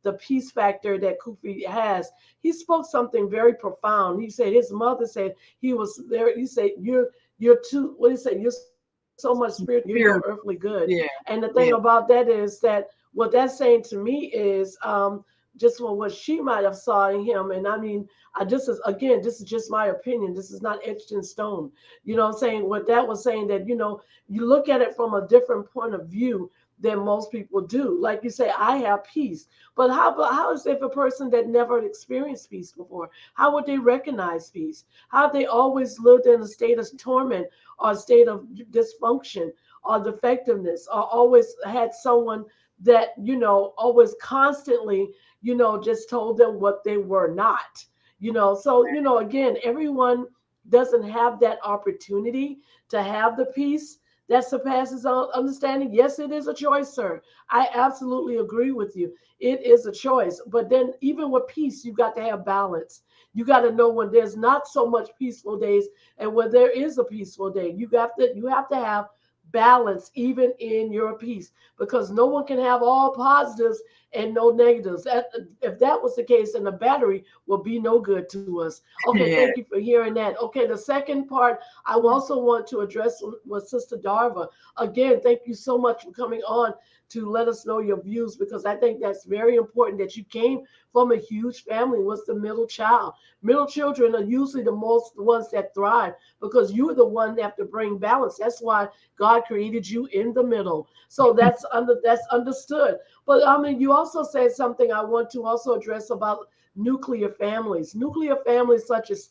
the peace factor that Kufi has, he spoke something very profound. He said his mother said he was there. He said you're too. What he said, you're so much spiritual, you're no earthly Spirit. good. Yeah. And the thing Yeah. about that is that what that's saying to me is just from what she might have saw in him. And I mean, this is just my opinion. This is not etched in stone. You know what I'm saying? What that was saying that you look at it from a different point of view than most people do. Like you say, I have peace. But how is if a person that never experienced peace before, how would they recognize peace? How have they always lived in a state of torment or a state of dysfunction or defectiveness or always had someone that, always constantly, just told them what they were not? So, again, everyone doesn't have that opportunity to have the peace that surpasses all understanding. Yes, it is a choice, sir. I absolutely agree with you. It is a choice. But then, even with peace, you got to have balance. You got to know when there's not so much peaceful days and when there is a peaceful day. You have to have balance even in your peace, because no one can have all positives and no negatives. If that was the case, then the battery will be no good to us. Okay, Yeah. thank you for hearing that. Okay, the second part I also want to address with Sister Darva. Again, thank you so much for coming on to let us know your views, because I think that's very important that you came from a huge family, was the middle child. Middle children are usually the most the ones that thrive, because you're the one that have to bring balance. That's why God created you in the middle. So that's understood. But I mean, you also said something I want to also address about nuclear families. Nuclear families such as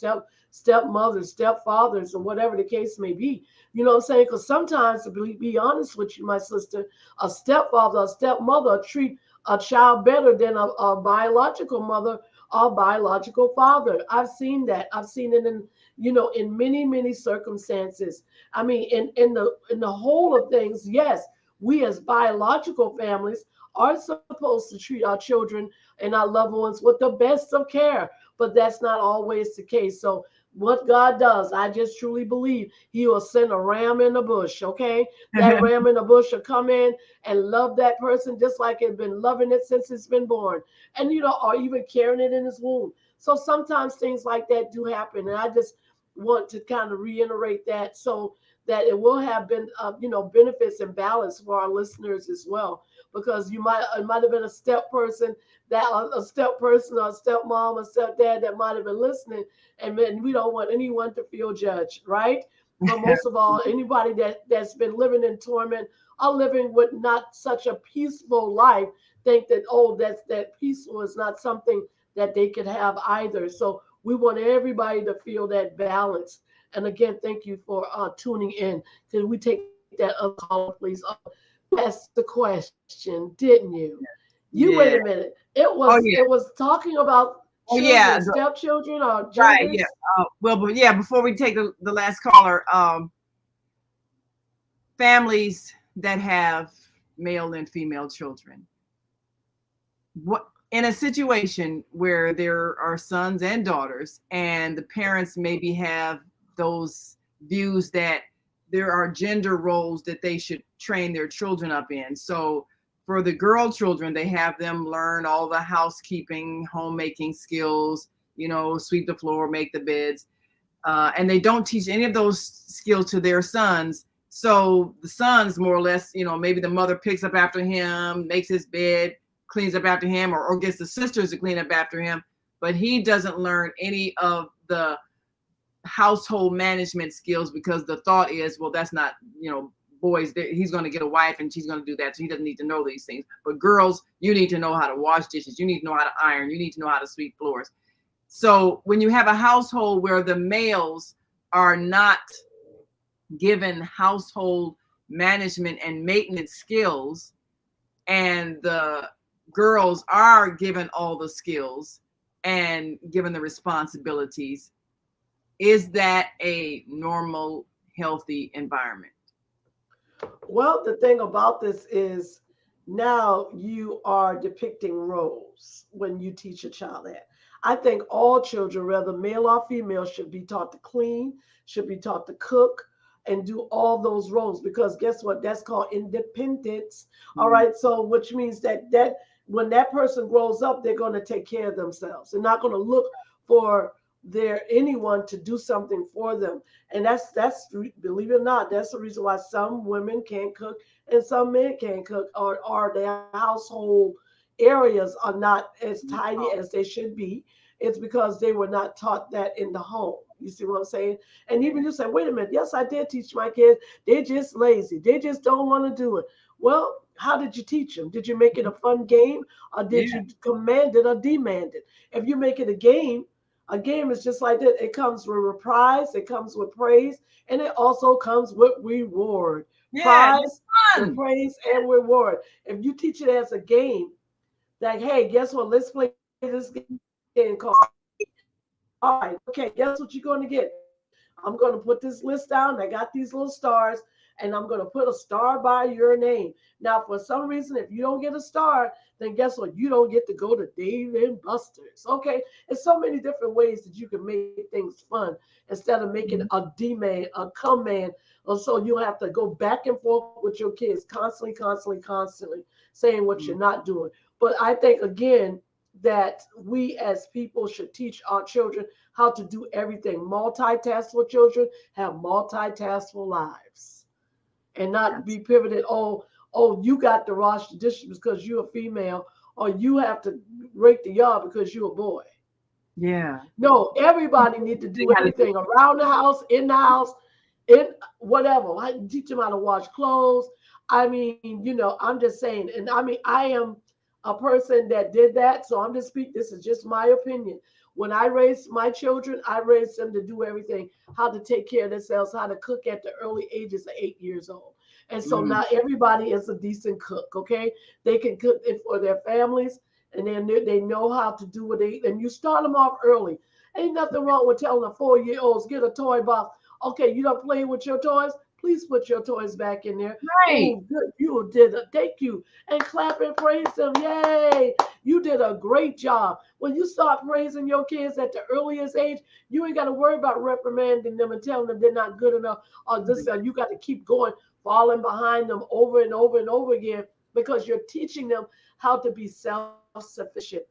stepmothers, stepfathers, or whatever the case may be. You know what I'm saying? Because sometimes, to be honest with you, my sister, a stepfather, a stepmother treat a child better than a biological mother or biological father. I've seen that. I've seen it in many, many circumstances. I mean, in the whole of things, yes, we as biological families are supposed to treat our children and our loved ones with the best of care, but that's not always the case. So what God does, I just truly believe he will send a ram in the bush, okay? That ram in the bush will come in and love that person just like it's been loving it since it's been born. And, or even carrying it in his womb. So sometimes things like that do happen. And I just want to kind of reiterate that, so that it will have been, benefits and balance for our listeners as well. Because it might have been a step person, a step person or a stepmom or stepdad that might have been listening, and then we don't want anyone to feel judged, right? But most of all, anybody that's been living in torment or living with not such a peaceful life think that, oh, that peaceful is not something that they could have either. So we want everybody to feel that balance. And again, thank you for tuning in. Can we take that other caller, please? You asked the question, didn't you? You wait Yeah. a minute. It Oh was yeah. it was talking about Oh yeah. children, stepchildren, or Right. Yeah. genders. Well, but yeah. Before we take the last caller, families that have male and female children, what in a situation where there are sons and daughters, and the parents maybe have those views that there are gender roles that they should train their children up in. So for the girl children, they have them learn all the housekeeping, homemaking skills, sweep the floor, make the beds, and they don't teach any of those skills to their sons. So the sons, more or less, maybe the mother picks up after him, makes his bed, cleans up after him, or gets the sisters to clean up after him, but he doesn't learn any of the household management skills, because the thought is, well, that's not, boys, he's going to get a wife and she's going to do that, so he doesn't need to know these things. But girls, you need to know how to wash dishes, you need to know how to iron, you need to know how to sweep floors. So when you have a household where the males are not given household management and maintenance skills, and the girls are given all the skills and given the responsibilities, is that a normal, healthy environment? Well, the thing about this is now you are depicting roles when you teach a child that. I think all children, whether male or female, should be taught to clean, should be taught to cook, and do all those roles because guess what? That's called independence. All Mm. right. So, which means that when that person grows up, they're going to take care of themselves. They're not going to look for their anyone to do something for them. And that's believe it or not, that's the reason why some women can't cook and some men can't cook, or their household areas are not as tidy Oh, as they should be. It's because they were not taught that in the home. You see what I'm saying? And even you say, wait a minute, yes, I did teach my kids. They're just lazy. They just don't want to do it. Well, how did you teach them? Did you make it a fun game or did yeah. you command it or demand it? If you make it a game is just like that. It comes with reprise, it comes with praise, and it also comes with reward. Yeah, Prize, it's with fun. praise, and reward. If you teach it as a game, like, hey, guess what? Let's play this game called. All right, okay, guess what you're going to get? I'm going to put this list down. I got these little stars, and I'm going to put a star by your name. Now, for some reason, if you don't get a star, then guess what? You don't get to go to Dave and Buster's. Okay, there's so many different ways that you can make things fun instead of making a demand, a command, or so you have to go back and forth with your kids constantly saying what you're Mhm. not doing. But I think again that we as people should teach our children how to do everything. Multitaskful children have multitaskful lives and not That's, be pivoted. Oh, you got to wash the dishes because you're a female, or you have to rake the yard because you're a boy. yeah. No, everybody need to They do gotta do everything around the house, in whatever. I teach them how to wash clothes. I mean, I'm just saying, and I mean, I am a person that did that, so I'm just speak. This is just my opinion. When I raised my children, I raised them to do everything, how to take care of themselves, how to cook at the early ages of 8 years old. And so mm, now everybody is a decent cook. Okay, they can cook it for their families, and then they know how to do what they. And you start them off early. Ain't nothing wrong with telling a 4-year-olds get a toy box. Okay, you don't play with your toys. Please put your toys back in there. right. Oh, good, you did it. Thank you, and clap and praise them. Yay, you did a great job. When you start praising your kids at the earliest age, you ain't got to worry about reprimanding them and telling them they're not good enough or this. Or you got to keep going, falling behind them over and over and over again because you're teaching them how to be self-sufficient.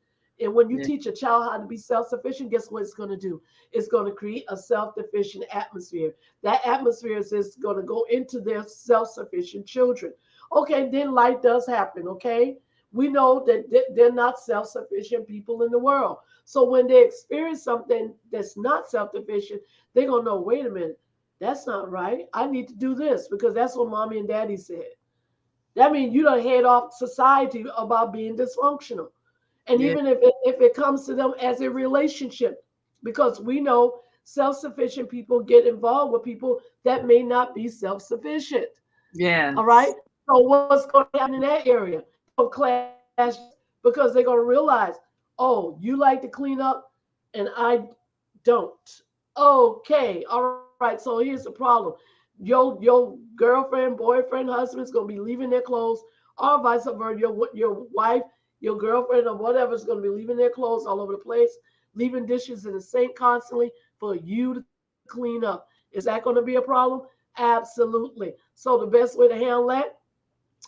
And when you teach Yeah. a child how to be self-sufficient, guess what it's going to do? It's going to create a self-sufficient atmosphere. That atmosphere is going to go into their self-sufficient children. Okay, then life does happen. Okay, we know that they're not self-sufficient people in the world. So when they experience something that's not self-sufficient, they're going to know, wait a minute, that's not right. I need to do this because that's what mommy and daddy said. That means you don't head off society about being dysfunctional. And Yeah. even if it comes to them as a relationship, because we know self-sufficient people get involved with people that may not be self-sufficient. All right. Yes. So what's going to happen in that area? They're going to clash because they're going to realize, oh, you like to clean up and I don't. Okay. All right. So here's the problem. Your girlfriend, boyfriend, husband's going to be leaving their clothes, or vice versa. Your wife, your girlfriend, or whatever is going to be leaving their clothes all over the place, leaving dishes in the sink constantly for you to clean up. Is that going to be a problem? Absolutely. So the best way to handle that,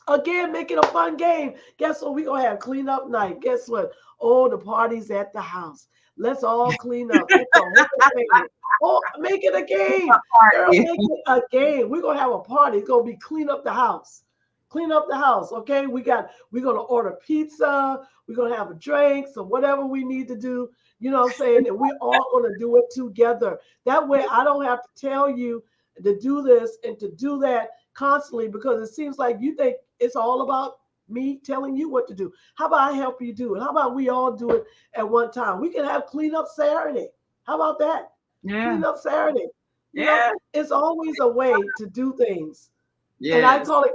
again, make it a fun game. Guess what? We're going to have cleanup night. Guess what? Oh, the party's at the house. Let's all clean up. Get the whole family. Oh, make it a game. Girl, Yeah. make it a game. We're going to have a party. It's going to be clean up the house. Clean up the house. Okay. We're going to order pizza. We're going to have a drink. So whatever we need to do, you know what I'm saying? And we're all going to do it together. That way I don't have to tell you to do this and to do that constantly because it seems like you think it's all about me telling you what to do. How about I help you do it? How about we all do it at one time? We can have cleanup Saturday. How about that? Yeah. Cleanup Saturday. Yeah. It's always a way to do things. And I Yes. call it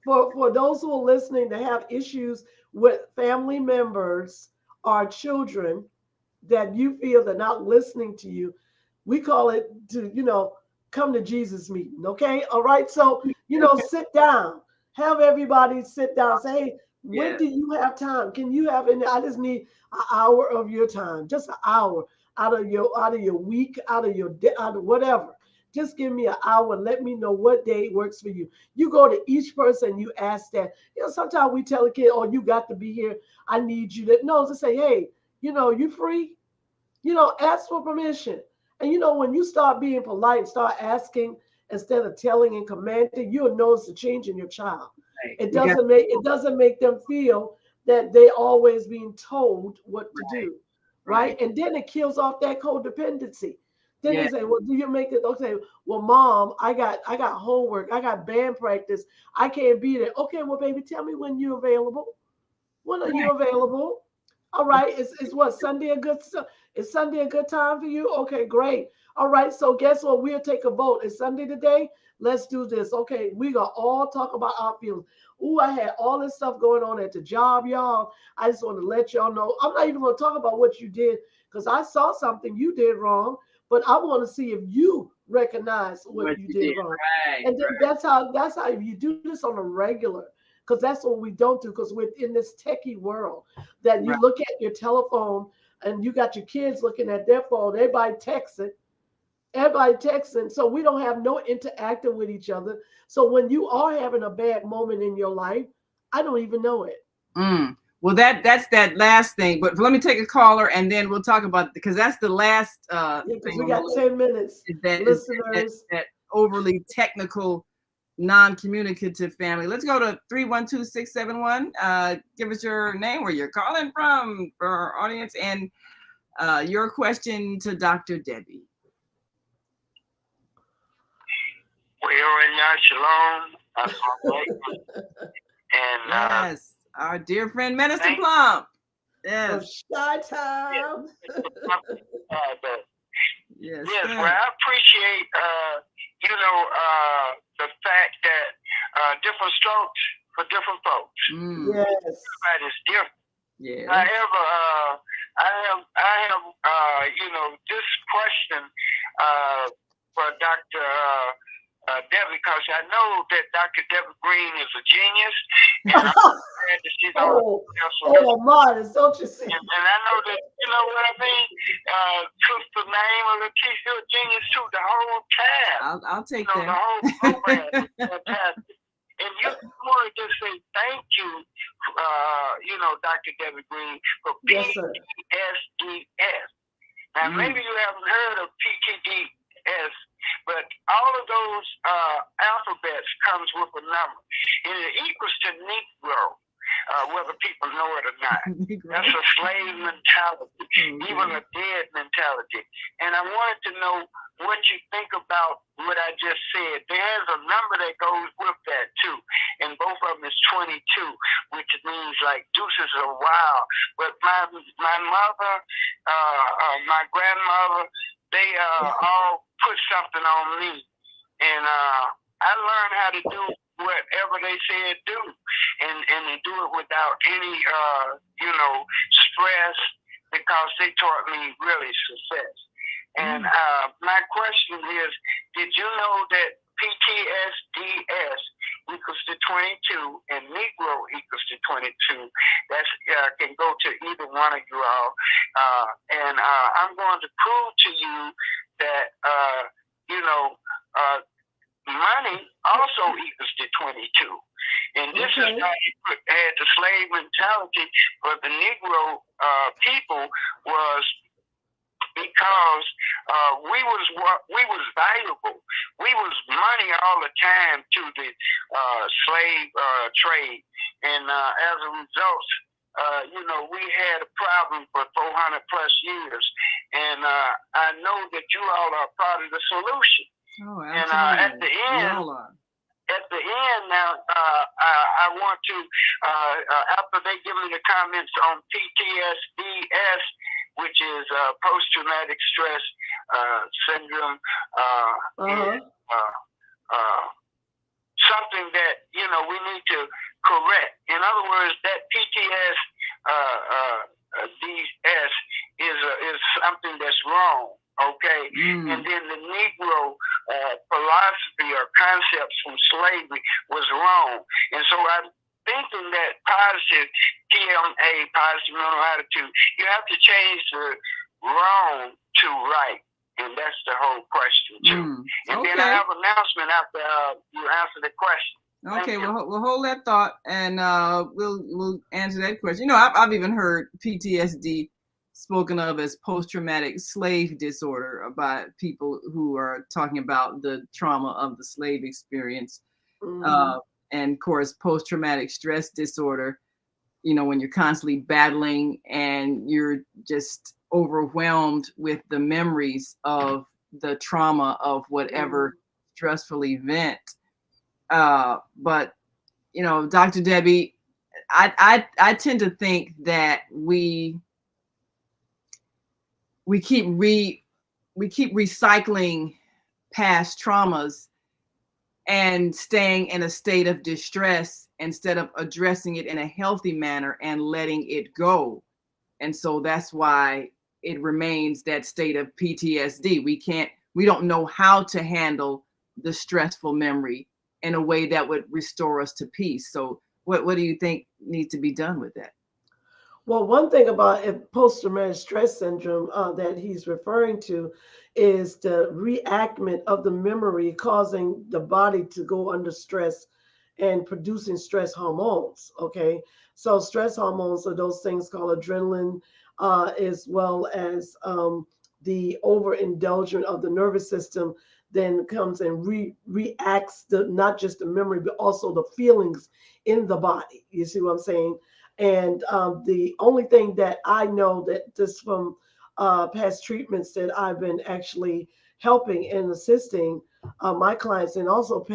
for those who are listening that have issues with family members or children that you feel they're not listening to you, we call it to, come to Jesus meeting. Okay. All right. So, sit down, have everybody sit down, say, hey, when Yeah. do you have time? Can you have, and I just need an hour of your time, just an hour out of your week, out of your day, out of whatever. Just give me an hour and let me know what day works for you. You go to each person, you ask that. Sometimes we tell a kid, oh, you got to be here. I need you to. No, to say, hey, you free? Ask for permission. And when you start being polite and start asking instead of telling and commanding, you'll notice a change in your child. Right. It You got doesn't make them feel that they always being told what to do. right. Right. And then it kills off that codependency. Then Yeah. they say, well, do you make it okay? Well, mom, I got homework, I got band practice, I can't be there. Okay, well, baby, tell me when you're available. When are Right. you available? All right. Is what Sunday a good is Sunday a good time for you? Okay, great. All right. So guess what? We'll take a vote. Is Sunday today? Let's do this. Okay, we gonna all talk about our feelings. Ooh, I had all this stuff going on at the job, y'all. I just want to let y'all know. I'm not even gonna talk about what you did because I saw something you did wrong, but I want to see if you recognize what What you you did did. wrong. Right. And then that's how you do this on a regular, because that's what we don't do, because we're in this techie world that you Right. look at your telephone and you got your kids looking at their phone, everybody texting, so we don't have no interacting with each other. So when you are having a bad moment in your life, I don't even know it. Mm. Well, that's that last thing. But let me take a caller, and then we'll talk about, because that's the last Yeah, because thing we on the got list. 10 minutes, Is listeners. that overly technical, non-communicative family. Let's go to 312-671. Give us your name, where you're calling from, for our audience, and your question to Dr. Debbie. Well, shalom. And Yes, our dear friend Minister thank Plum. From Yes, Shy Time. yes, yes, sir. well, I appreciate the fact that different strokes for different folks. Mm. Yes. Everybody's different. Yes. However, I have this question for Dr. Debbie, because I know that Dr. Debbie Green is a genius, and I'm glad that she's on the Oh, Martin, don't you see? and I know that, you know what I mean? Sister Naima Lakeisha, you're a genius too, the whole time. I'll take The that. whole program is fantastic. And you want to just say thank you, Dr. Debbie Green, for Yes, sir. PTSDS. Now, maybe you haven't heard of PTSD, but all of those alphabets comes with a number. And it equals to Negro, whether people know it or not. That's a slave mentality, even a dead mentality. And I wanted to know what you think about what I just said. There's a number that goes with that too, and both of them is 22, which means like deuces are wild. But my mother, my grandmother, they all put something on me, and I learned how to do whatever they said do, and they do it without any stress, because they taught me really success. And my question is, did you know that PTSDS equals to 22 and Negro equals to 22? That's can go to either one of you all. And I'm going to prove to you that, money also equals to 22. And this is how you had the slave mentality for the Negro people, was because we was valuable. We was money all the time to the slave trade, and as a result, we had a problem for 400 plus years. And I know that you all are part of the solution. Oh, and absolutely. at the end. We all are. At the end now, I want to, after they give me the comments on PTSDS, which is post-traumatic stress syndrome, something that, you know, we need to correct. In other words, that DS is something that's wrong. Okay, and then the Negro philosophy or concepts from slavery was wrong, and so I'm thinking that positive TMA, positive mental attitude, you have to change the wrong to right, and that's the whole question too. And then I have an announcement after you answer the question. Okay, we'll hold that thought, and we'll answer that question. You know, I've even heard PTSD spoken of as post-traumatic slave disorder by people who are talking about the trauma of the slave experience. And of course, post-traumatic stress disorder, you know, when you're constantly battling and you're just overwhelmed with the memories of the trauma of whatever stressful event. But, you know, Dr. Debbie, I tend to think that we keep recycling past traumas and staying in a state of distress instead of addressing it in a healthy manner and letting it go. And so that's why it remains that state of PTSD. We don't know how to handle the stressful memory in a way that would restore us to peace. So what do you think needs to be done with that? Well, one thing about post-traumatic stress syndrome that he's referring to is the reenactment of the memory causing the body to go under stress and producing stress hormones. Okay, so stress hormones are those things called adrenaline, as well as the overindulgence of the nervous system then comes and reacts not just the memory, but also the feelings in the body. You see what I'm saying? And the only thing that I know that just from past treatments that I've been actually helping and assisting my clients and also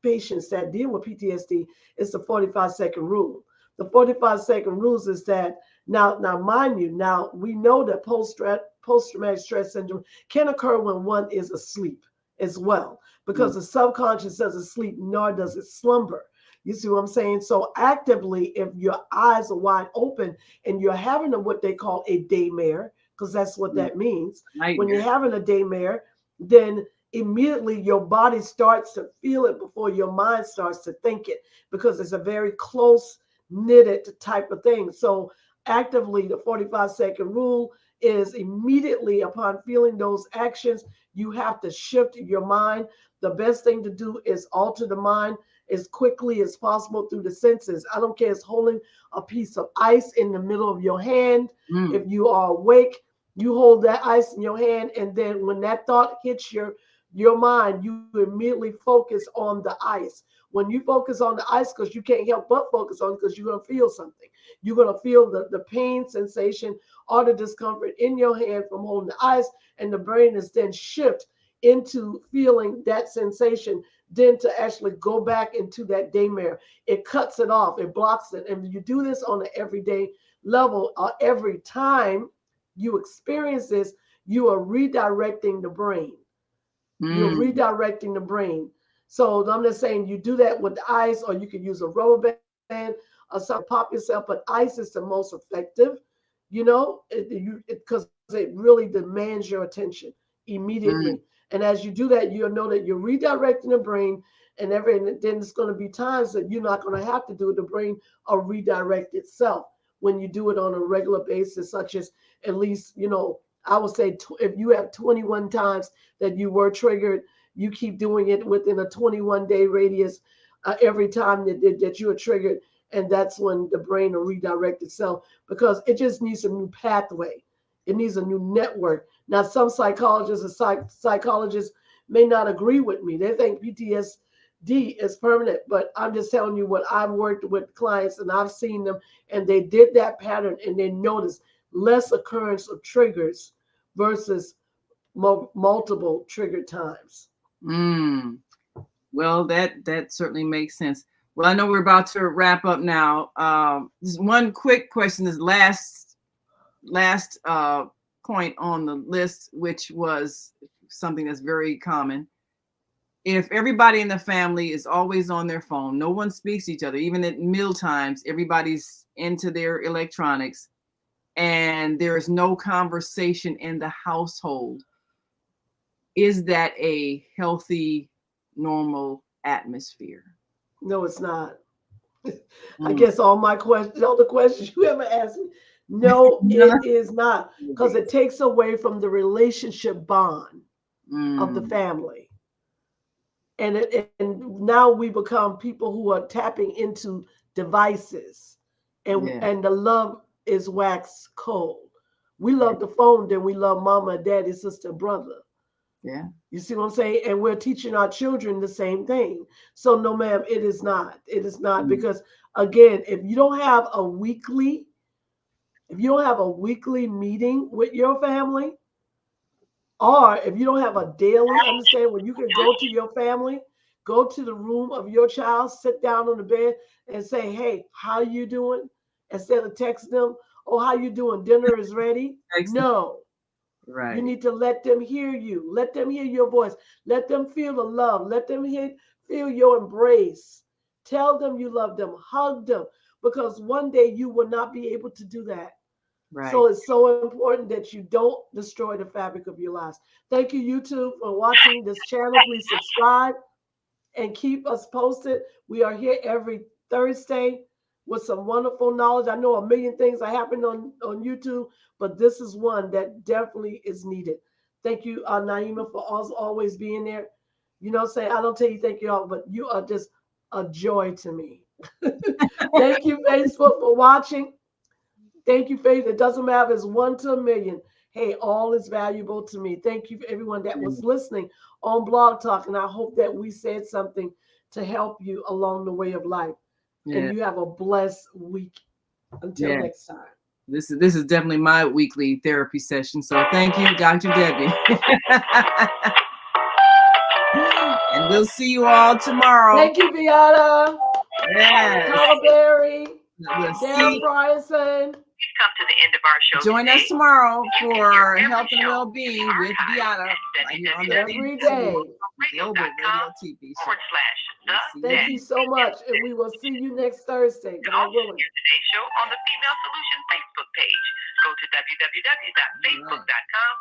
patients that deal with PTSD is the 45-second rule. The 45-second rules is that now mind you, now we know that post-traumatic stress syndrome can occur when one is asleep as well, because the subconscious doesn't sleep nor does it slumber. You see what I'm saying? So actively, if your eyes are wide open and you're having what they call a daymare, because that's what that means. When you're having a daymare, then immediately your body starts to feel it before your mind starts to think it, because it's a very close knitted type of thing. So actively, the 45-second rule is immediately upon feeling those actions, you have to shift your mind. The best thing to do is alter the mind as quickly as possible through the senses. I don't care, it's holding a piece of ice in the middle of your hand. If you are awake, you hold that ice in your hand, and then when that thought hits your mind, you immediately focus on the ice. When you focus on the ice, because you can't help but focus on it, because you're going to feel something. You're going to feel the pain sensation or the discomfort in your hand from holding the ice, and the brain is then shift into feeling that sensation, then to actually go back into that daymare. It cuts it off, it blocks it. And you do this on an everyday level, every time you experience this, you are redirecting the brain. You're redirecting the brain. So I'm just saying, you do that with the ice, or you can use a rubber band or something, pop yourself, but ice is the most effective, you know, because it really demands your attention immediately. And as you do that, you'll know that you're redirecting the brain, and then there's going to be times that you're not going to have to do it. The brain will redirect itself when you do it on a regular basis, such as at least, you know, I would say if you have 21 times that you were triggered, you keep doing it within a 21-day radius every time that you are triggered. And that's when the brain will redirect itself, because it just needs a new pathway. It needs a new network. Now, some psychologists or psychologists may not agree with me. They think PTSD is permanent, but I'm just telling you what I've worked with clients and I've seen them, and they did that pattern and they noticed less occurrence of triggers versus multiple trigger times. Well, that certainly makes sense. Well, I know we're about to wrap up now. Just one quick question, this last point on the list, which was something that's very common. if everybody in the family is always on their phone, no one speaks to each other, even at meal times, everybody's into their electronics, and there is no conversation in the household, is that a healthy, normal atmosphere? No, it's not. I Mm. guess all the questions you ever asked me, no, No. it is not, because it takes away from the relationship bond of the Mm. family. And now we become people who are tapping into devices, Yeah. and the love is wax cold. We Yeah. love the phone, then we love mama, daddy, sister, brother. Yeah. You see what I'm saying? And we're teaching our children the same thing. So no, ma'am, it is not. It is not, Mm. because again, if you don't have a weekly meeting with your family, or if you don't have a daily, understand when you can go to your family, go to the room of your child, sit down on the bed and say, hey, how you doing? Instead of texting them, oh, how you doing? Dinner is ready. No. You Right. need to let them hear you. Let them hear your voice. Let them feel the love. Let them feel your embrace. Tell them you love them. Hug them. Because one day you will not be able to do that. Right. So it's so important that you don't destroy the fabric of your lives. Thank you, YouTube, for watching this channel. Please subscribe and keep us posted. We are here every Thursday with some wonderful knowledge. I know a million things are happening on YouTube, but this is one that definitely is needed. Thank you, Naima, for always being there. You know, say I don't tell you thank you all, but you are just a joy to me. Thank you, Facebook, for watching. Thank you, Faith. It doesn't matter if it's 1 to a million. Hey, all is valuable to me. Thank you for everyone that was listening on Blog Talk. And I hope that we said something to help you along the way of life. Yeah. And you have a blessed week. Until Yeah. next time. This is definitely my weekly therapy session. So thank you, Dr. Debbie. And we'll see you all tomorrow. Thank you, Beata. Yes. Carla Berry. We'll Dan see. Bryson. We've come to the end of our show. Join today. us tomorrow You can for hear every Health and show Wellbeing in the with archive Beata, at right here on the Every day. Global Radio TV show. /the Thank you so much. And we will see you next Thursday. You can God also willing. hear today's show on the Female Solution Facebook page. Go to www.facebook.com/